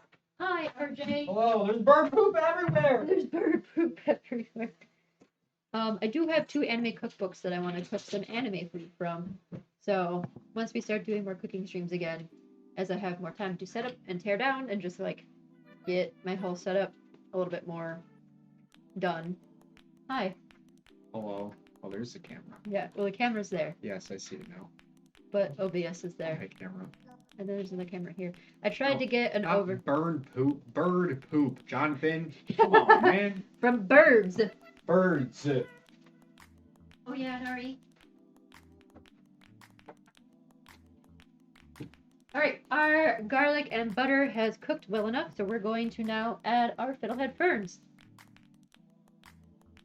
Hi, RJ. Hello, there's bird poop everywhere. There's bird poop everywhere. I do have 2 anime cookbooks that I want to cook some anime food from. So once we start doing more cooking streams again, as I have more time to set up and tear down and just like get my whole setup a little bit more done. Hi. Hello. Oh, there's the camera. Yeah, well the camera's there. Yes, I see it now. But OBS is there. Hey, camera. And then there's the camera here. I tried to get an Bird poop. Jonathan, come on, man. From birds. Birds. Oh yeah, Nari. Alright, our garlic and butter has cooked well enough, so we're going to now add our Fiddlehead Ferns.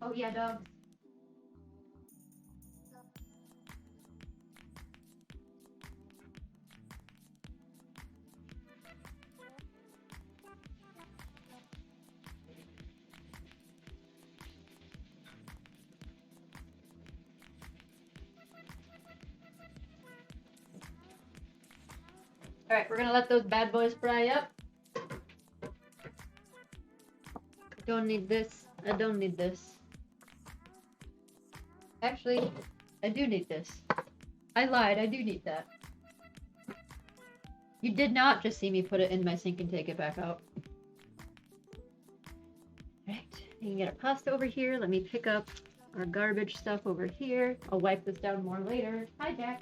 Oh yeah, dogs. Alright, we're gonna let those bad boys fry up. Don't need this. I don't need this. Actually, I do need this. I lied, I do need that. You did not just see me put it in my sink and take it back out. Right, you can get our pasta over here. Let me pick up our garbage stuff over here. I'll wipe this down more later. Hi, Jack.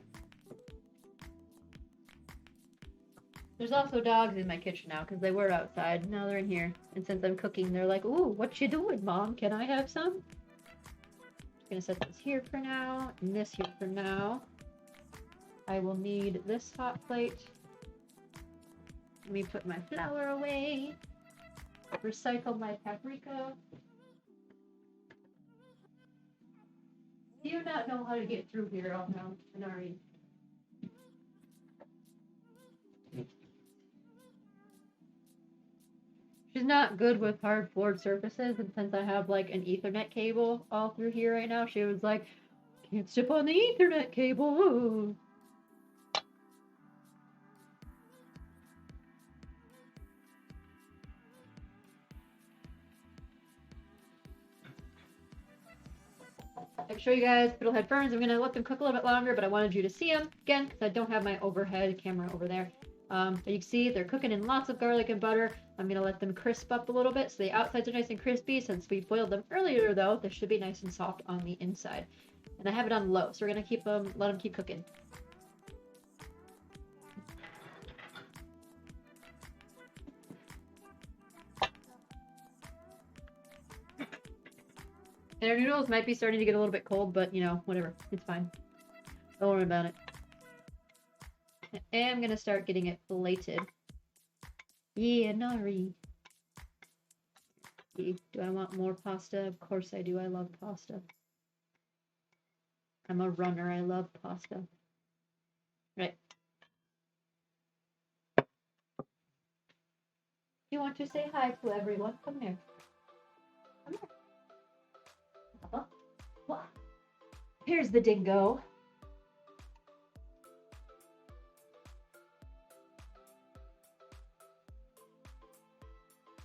There's also dogs in my kitchen now because they were outside. Now they're in here. And since I'm cooking, they're like, ooh, what you doing, Mom? Can I have some? Just gonna set this here for now, and this here for now. I will need this hot plate. Let me put my flour away. Recycle my paprika. Do you not know how to get through here? Oh no, Anari. She's not good with hard floored surfaces, and since I have like an Ethernet cable all through here right now, she was like, can't step on the Ethernet cable. Ooh. I'll show you guys Fiddlehead Ferns. I'm going to let them cook a little bit longer, but I wanted you to see them again because I don't have my overhead camera over there. But you can see they're cooking in lots of garlic and butter. I'm going to let them crisp up a little bit so the outsides are nice and crispy. Since we boiled them earlier though, they should be nice and soft on the inside. And I have it on low, so we're going to let them keep cooking. And our noodles might be starting to get a little bit cold, but you know, whatever. It's fine. Don't worry about it. And I'm gonna start getting it plated. Yeah, Nari. Do I want more pasta? Of course I do. I love pasta. I'm a runner. I love pasta. Right. You want to say hi to everyone? Come here. Come here. What? Here's the dingo.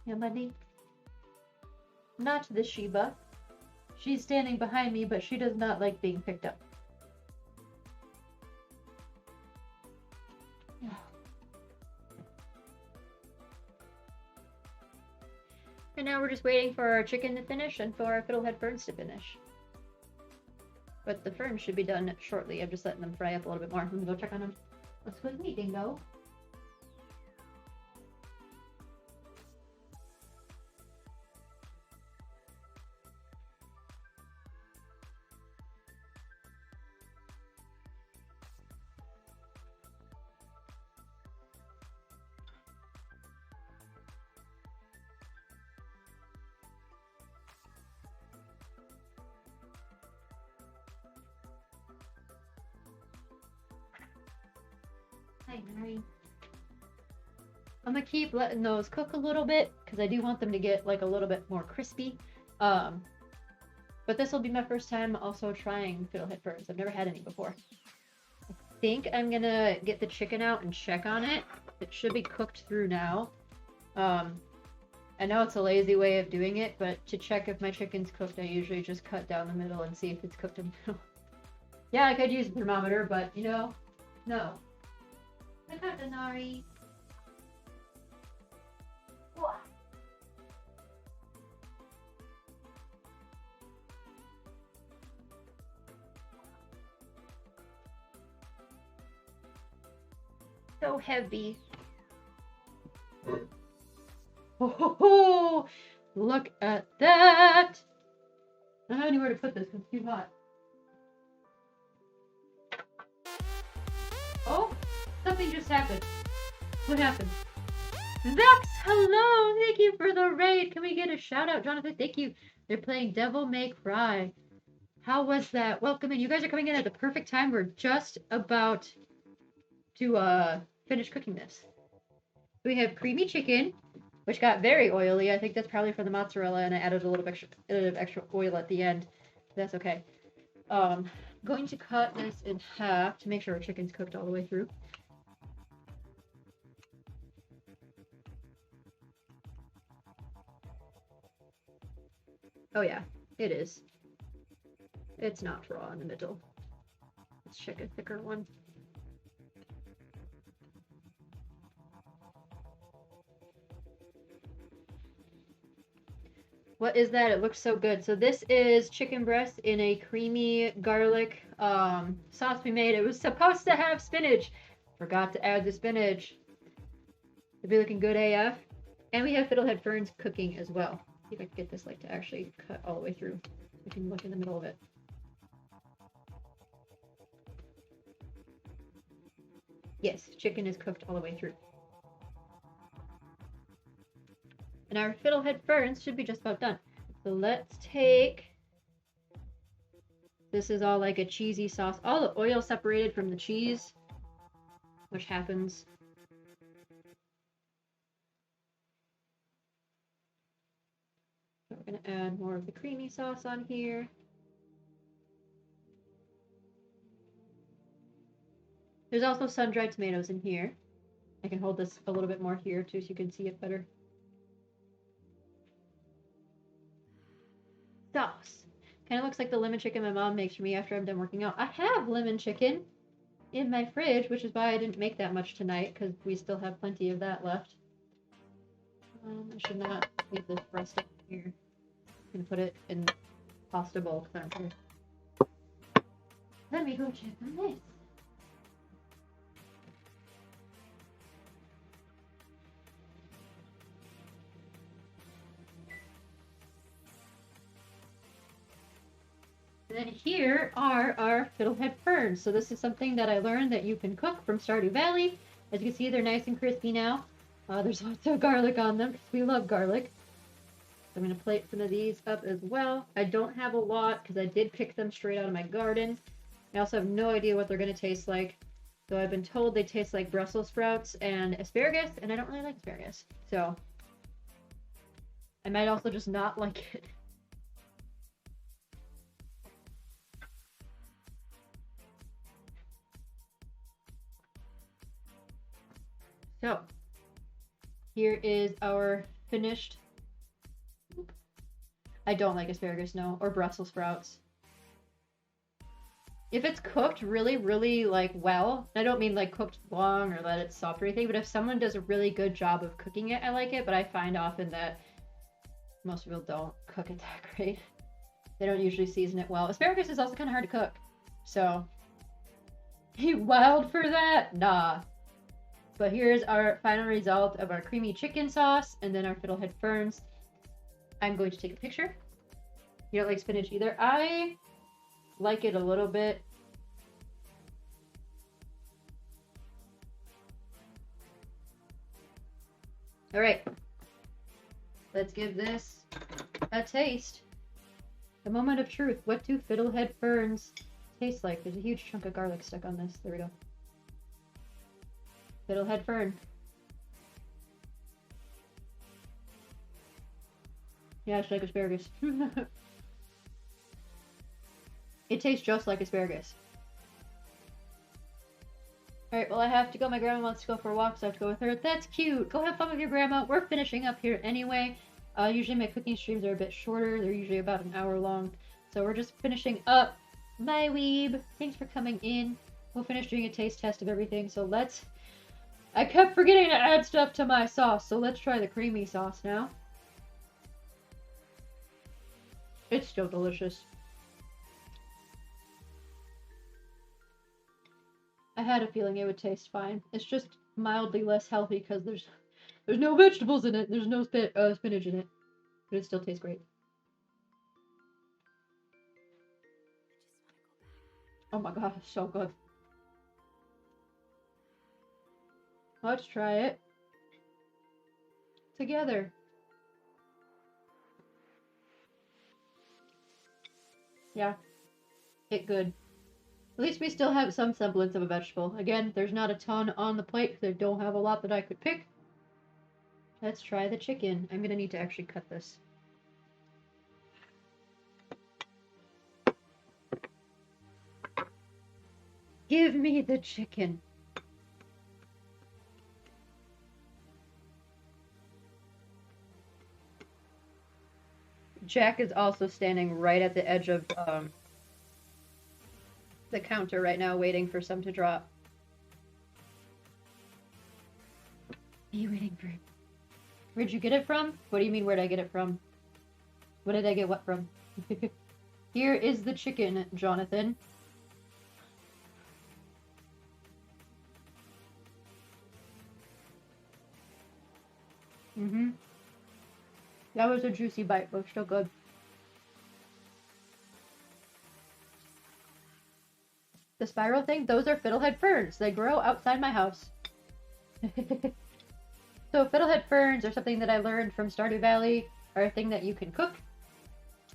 Yeah, buddy. Not the Shiba. She's standing behind me, but she does not like being picked up. And now we're just waiting for our chicken to finish and for our Fiddlehead Ferns to finish. But the ferns should be done shortly. I'm just letting them fry up a little bit more. Let me go check on them. What's with me, dingo? Hi, Mary. I'm gonna keep letting those cook a little bit because I do want them to get like a little bit more crispy. But this will be my first time also trying Fiddlehead Ferns. I've never had any before. I think I'm gonna get the chicken out and check on it. It should be cooked through now. I know it's a lazy way of doing it, but to check if my chicken's cooked, I usually just cut down the middle and see if it's cooked in the middle. Yeah, I could use a thermometer, but, you know, no. I got the Nari. So heavy. Oh, look at that! I don't know anywhere to put this because it's too hot. Oh, something just happened. What happened? Vex, hello! Thank you for the raid. Can we get a shout out, Jonathan? Thank you. They're playing Devil May Cry. How was that? Welcome in. You guys are coming in at the perfect time. We're just about to finish cooking this. We have creamy chicken, which got very oily. I think that's probably for the mozzarella, and I added a little bit extra oil at the end. That's okay. Going to cut this in half to make sure our chicken's cooked all the way through. Oh yeah, it is. It's not raw in the middle. Let's check a thicker one. What is that? It looks so good. So this is chicken breast in a creamy garlic sauce we made. It was supposed to have spinach. Forgot to add the spinach. It'll be looking good AF. And we have Fiddlehead Ferns cooking as well. See if I can get this like to actually cut all the way through. We can look in the middle of it. Yes, chicken is cooked all the way through. And our Fiddlehead Ferns should be just about done. So let's take... This is all like a cheesy sauce. All the oil separated from the cheese, which happens. So we're going to add more of the creamy sauce on here. There's also sun-dried tomatoes in here. I can hold this a little bit more here too so you can see it better. Sauce. Kind of looks like the lemon chicken my mom makes for me after I'm done working out. I have lemon chicken in my fridge, which is why I didn't make that much tonight, because we still have plenty of that left. I should not leave this breast up here. I'm going to put it in pasta bowl, because I don't care. Let me go check on this. And then here are our Fiddlehead Ferns. So this is something that I learned that you can cook from Stardew Valley. As you can see, they're nice and crispy now. There's lots of garlic on them because we love garlic. So I'm going to plate some of these up as well. I don't have a lot because I did pick them straight out of my garden. I also have no idea what they're going to taste like. So I've been told they taste like Brussels sprouts and asparagus, and I don't really like asparagus. So I might also just not like it. So, here is our finished. I don't like asparagus, no, or Brussels sprouts. If it's cooked really, really, like, well, I don't mean, like, cooked long or that it's soft or anything, but if someone does a really good job of cooking it, I like it, but I find often that most people don't cook it that great. They don't usually season it well. Asparagus is also kind of hard to cook, so... You wild for that? Nah. But here's our final result of our creamy chicken sauce and then our Fiddlehead Ferns. I'm going to take a picture. You don't like spinach either? I like it a little bit. All right. Let's give this a taste. The moment of truth. What do Fiddlehead Ferns taste like? There's a huge chunk of garlic stuck on this. There we go. Fiddlehead Fern. Yeah, it's like asparagus. It tastes just like asparagus. Alright, well I have to go. My grandma wants to go for a walk, so I have to go with her. That's cute. Go have fun with your grandma. We're finishing up here anyway. Usually my cooking streams are a bit shorter. They're usually about an hour long. So we're just finishing up. My weeb, thanks for coming in. We'll finish doing a taste test of everything. So let's... I kept forgetting to add stuff to my sauce. So let's try the creamy sauce now. It's still delicious. I had a feeling it would taste fine. It's just mildly less healthy because there's no vegetables in it. There's no spinach in it. But it still tastes great. Oh my god, it's so good. Let's try it together. Yeah, it good. At least we still have some semblance of a vegetable. Again, there's not a ton on the plate because I don't have a lot that I could pick. Let's try the chicken. I'm gonna need to actually cut this. Give me the chicken. Jack is also standing right at the edge of the counter right now, waiting for some to drop. Are you waiting for it? Where'd you get it from? What do you mean, where'd I get it from? What did I get what from? Here is the chicken, Jonathan. Mm-hmm. That was a juicy bite, but still good. The spiral thing? Those are Fiddlehead Ferns. They grow outside my house. So Fiddlehead Ferns are something that I learned from Stardew Valley, are a thing that you can cook.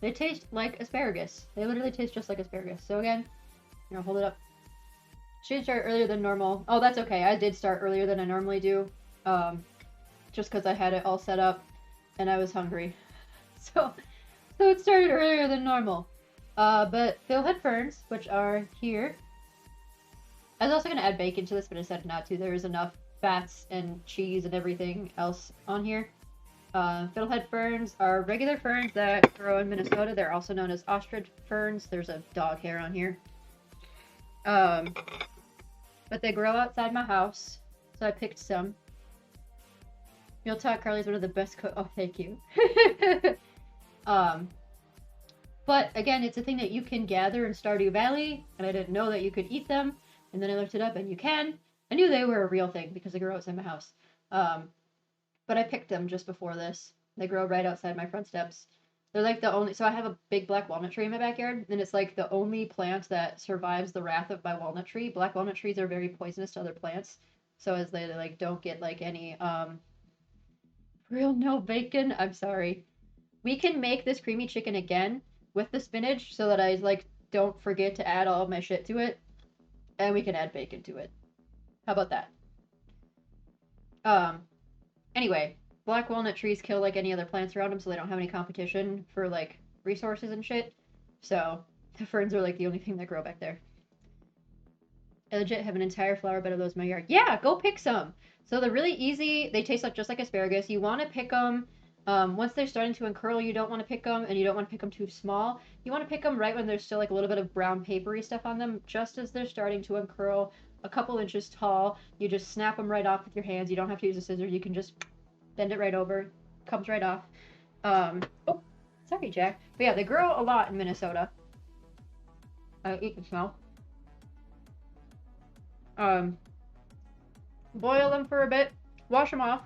They taste like asparagus. They literally taste just like asparagus. So again, here, I'll hold it up. Should start earlier than normal. Oh, that's okay. I did start earlier than I normally do. Just because I had it all set up and I was hungry. So it started earlier than normal. But Fiddlehead Ferns, which are here. I was also going to add bacon to this, but I decided not to. There is enough fats and cheese and everything else on here. Fiddlehead Ferns are regular ferns that grow in Minnesota. They're also known as ostrich ferns. There's a dog hair on here. But they grow outside my house, so I picked some. You'll talk, Carly's one of the best cook. Oh, thank you. But again, it's a thing that you can gather in Stardew Valley, and I didn't know that you could eat them. And then I looked it up, and you can. I knew they were a real thing because they grow outside my house. But I picked them just before this. They grow right outside my front steps. They're like the only... So I have a big black walnut tree in my backyard, and it's like the only plant that survives the wrath of my walnut tree. Black walnut trees are very poisonous to other plants. So as they like don't get like any... Real no bacon? I'm sorry. We can make this creamy chicken again with the spinach so that I like don't forget to add all of my shit to it. And we can add bacon to it. How about that? Anyway, black walnut trees kill like any other plants around them, so they don't have any competition for like resources and shit. So the ferns are like the only thing that grow back there. I legit have an entire flower bed of those in my yard. Yeah, go pick some. So they're really easy. They taste like just like asparagus. You want to pick them once they're starting to uncurl. You don't want to pick them, and you don't want to pick them too small. You want to pick them right when there's still like a little bit of brown papery stuff on them, just as they're starting to uncurl, a couple inches tall. You just snap them right off with your hands. You don't have to use a scissors. You can just bend it right over. Comes right off. Oh, sorry, Jack. But yeah, they grow a lot in Minnesota. You can smell. Boil them for a bit, wash them off,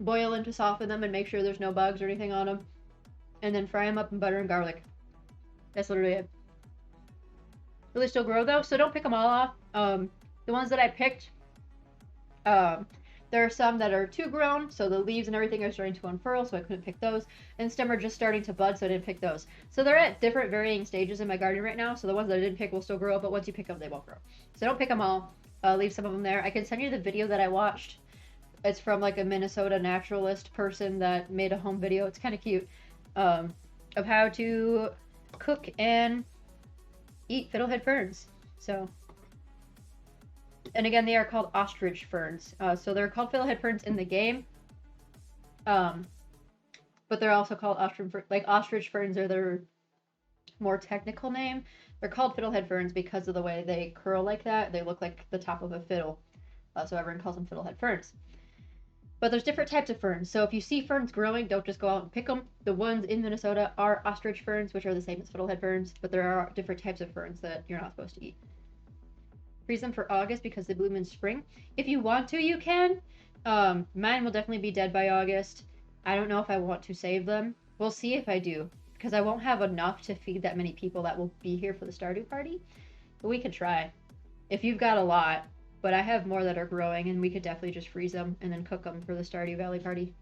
boil them to soften them and make sure there's no bugs or anything on them, and then fry them up in butter and garlic. That's literally it. Will they still grow though? So don't pick them all off. The ones that I picked, there are some that are too grown, so the leaves and everything are starting to unfurl, so I couldn't pick those. And some are just starting to bud, so I didn't pick those. So they're at different varying stages in my garden right now, so the ones that I didn't pick will still grow, but once you pick them, they won't grow. So don't pick them all. Leave some of them there. I can send you the video that I watched. It's from like a Minnesota naturalist person that made a home video. It's kind of cute. Of how to cook and eat fiddlehead ferns. So... And again, they are called ostrich ferns. So they're called fiddlehead ferns in the game. but they're also called ostrich ferns are their more technical name. They're called fiddlehead ferns because of the way they curl like that. They look like the top of a fiddle, so everyone calls them fiddlehead ferns. But there's different types of ferns. So if you see ferns growing, don't just go out and pick them. The ones in Minnesota are ostrich ferns, which are the same as fiddlehead ferns, but there are different types of ferns that you're not supposed to eat. Freeze them for August because they bloom in spring. If you want to, you can. Mine will definitely be dead by August. I don't know if I want to save them. We'll see if I do, because I won't have enough to feed that many people that will be here for the Stardew party. But we could try. If you've got a lot, but I have more that are growing, and we could definitely just freeze them and then cook them for the Stardew Valley party.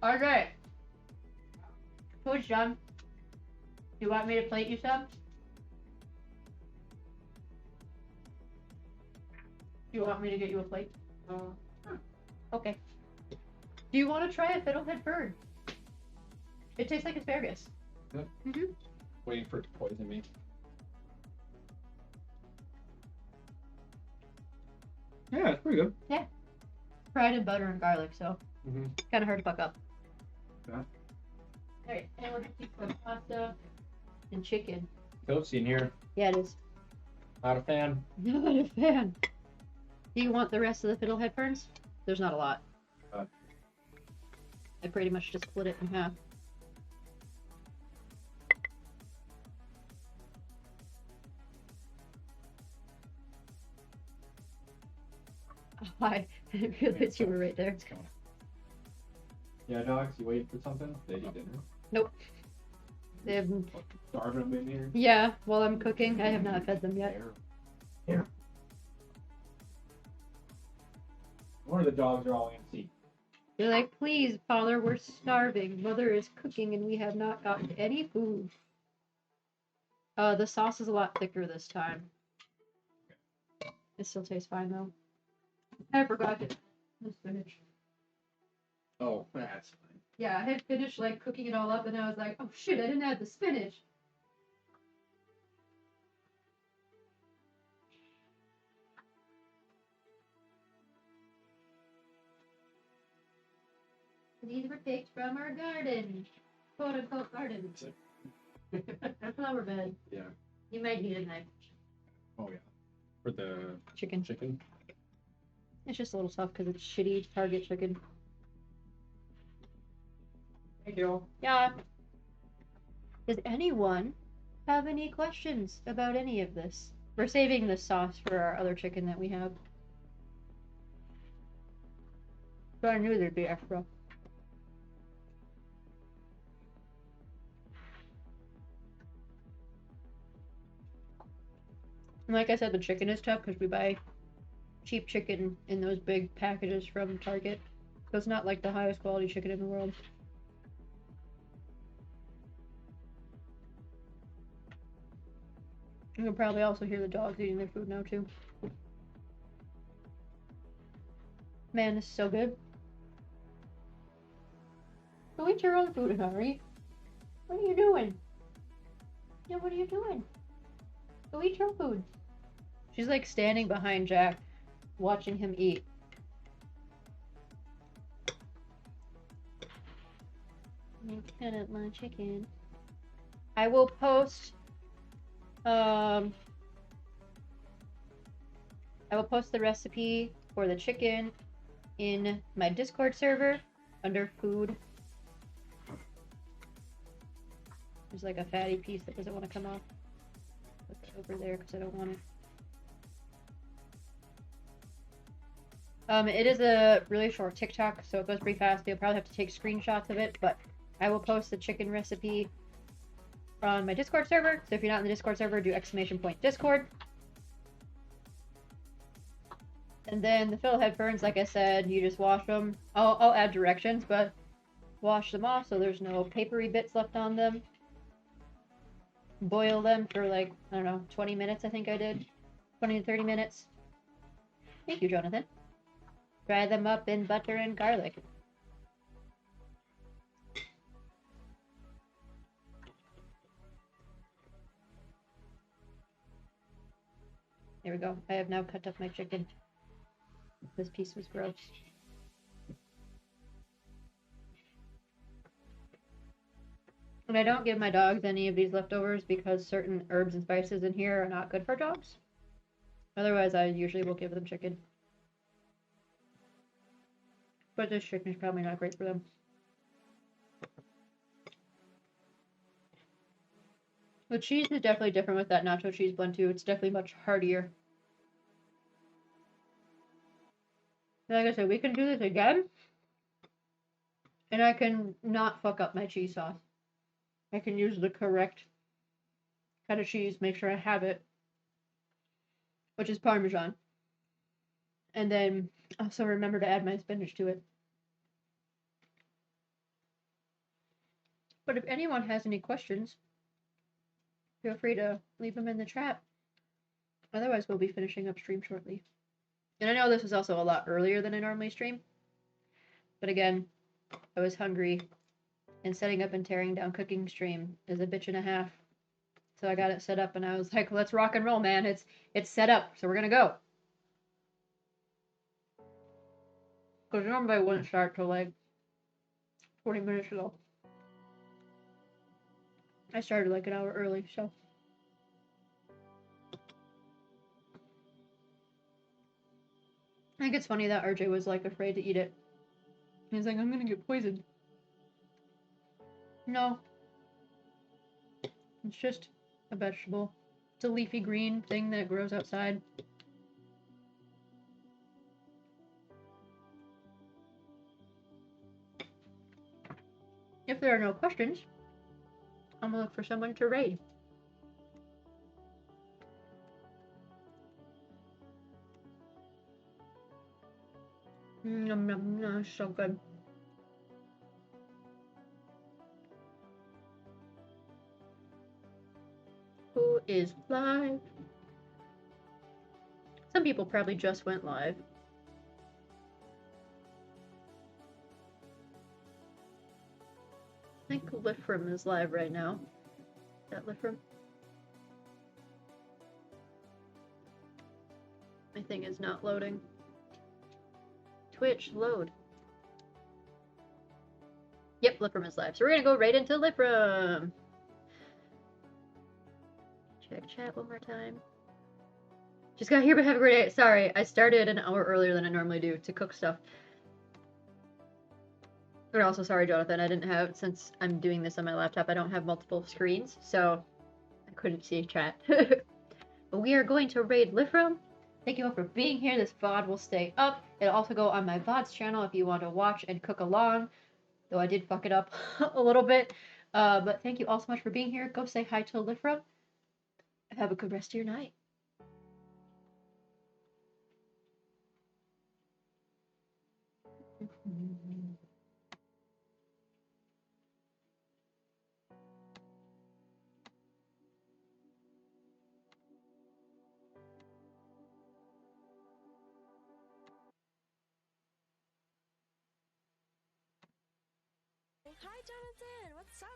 Alright. Who's done? You want me to plate you some? You want me to get you a plate? Okay. Do you want to try a fiddlehead fern? It tastes like asparagus. Yep. Mm-hmm. Waiting for it to poison me. Yeah, it's pretty good. Yeah. Fried in butter and garlic, so kind of hard to fuck up. Yeah. Alright, and we're gonna keep some pasta and chicken. Toasty in here. Yeah, it is. Not a fan. Not a fan. Do you want the rest of the fiddlehead ferns? There's not a lot. I pretty much just split it in half. Hi. I didn't realize you were right there. It's coming. Yeah, dogs, you waiting for something? They eat dinner. Nope. They have... Starving them in here. Yeah, while I'm cooking, I have not fed them yet. Here. One of the dogs are all antsy. They're like, please, father, we're starving. Mother is cooking and we have not gotten any food. The sauce is a lot thicker this time. It still tastes fine though. I forgot it. The spinach. Oh, that's fine. Yeah, I had finished like cooking it all up and I was like, oh shit, I didn't add the spinach. These were picked from our garden. Quote unquote garden. Our flower bed. Yeah. You might need a knife. Oh, yeah. For the Chicken. chicken? It's just a little tough because it's shitty Target chicken. Thank you. Yeah. Does anyone have any questions about any of this? We're saving the sauce for our other chicken that we have. So I knew there'd be extra. And like I said, the chicken is tough because we buy cheap chicken in those big packages from Target. So it's not like the highest quality chicken in the world. You can probably also hear the dogs eating their food now too. Man, this is so good. Go eat your own food, Harry. What are you doing? Yeah, what are you doing? Go eat your food. She's like standing behind Jack, watching him eat. Cut up my chicken. I will post I will post the recipe for the chicken in my Discord server under food. There's like a fatty piece that doesn't want to come off. Put that over there because I don't want it. It is a really short TikTok, so it goes pretty fast. You'll probably have to take screenshots of it, but I will post the chicken recipe on my Discord server. So if you're not in the Discord server, do !Discord. And then the fiddlehead ferns, like I said, you just wash them. I'll add directions, but wash them off so there's no papery bits left on them. Boil them for like, I don't know, 20 minutes I think I did. 20 to 30 minutes. Thank you, Jonathan. Fry them up in butter and garlic. There we go. I have now cut up my chicken. This piece was gross. And I don't give my dogs any of these leftovers because certain herbs and spices in here are not good for dogs. Otherwise, I usually will give them chicken. But this chicken is probably not great for them. The cheese is definitely different with that nacho cheese blend too. It's definitely much heartier. Like I said, we can do this again. And I can not fuck up my cheese sauce. I can use the correct kind of cheese, make sure I have it, which is Parmesan. And then also remember to add my spinach to it. But if anyone has any questions, feel free to leave them in the chat. Otherwise, we'll be finishing up stream shortly. And I know this is also a lot earlier than I normally stream. But again, I was hungry. And setting up and tearing down cooking stream is a bitch and a half. So I got it set up and I was like, let's rock and roll, man. It's set up, so we're gonna go. Because normally I wouldn't start till like 40 minutes ago. I started like an hour early, so. I think it's funny that RJ was like afraid to eat it. He's like, I'm gonna get poisoned. No. It's just a vegetable. It's a leafy green thing that grows outside. If there are no questions, I'm gonna look for someone to raid. Nom nom nom, so good. Who is live? Some people probably just went live. I think Lifram is live right now. Is that Lifram? My thing is not loading. Twitch, load. Yep, Lifram is live. So we're gonna go right into Lifram. Check chat one more time. Just got here, but have a great day. Sorry, I started an hour earlier than I normally do to cook stuff. But also, sorry, Jonathan, I didn't have, since I'm doing this on my laptop, I don't have multiple screens, so I couldn't see chat. But we are going to raid Lifram. Thank you all for being here. This VOD will stay up. It'll also go on my VODs channel if you want to watch and cook along, though I did fuck it up a little bit. But thank you all so much for being here. Go say hi to Lifram. Have a good rest of your night. Hi, Jonathan. What's up,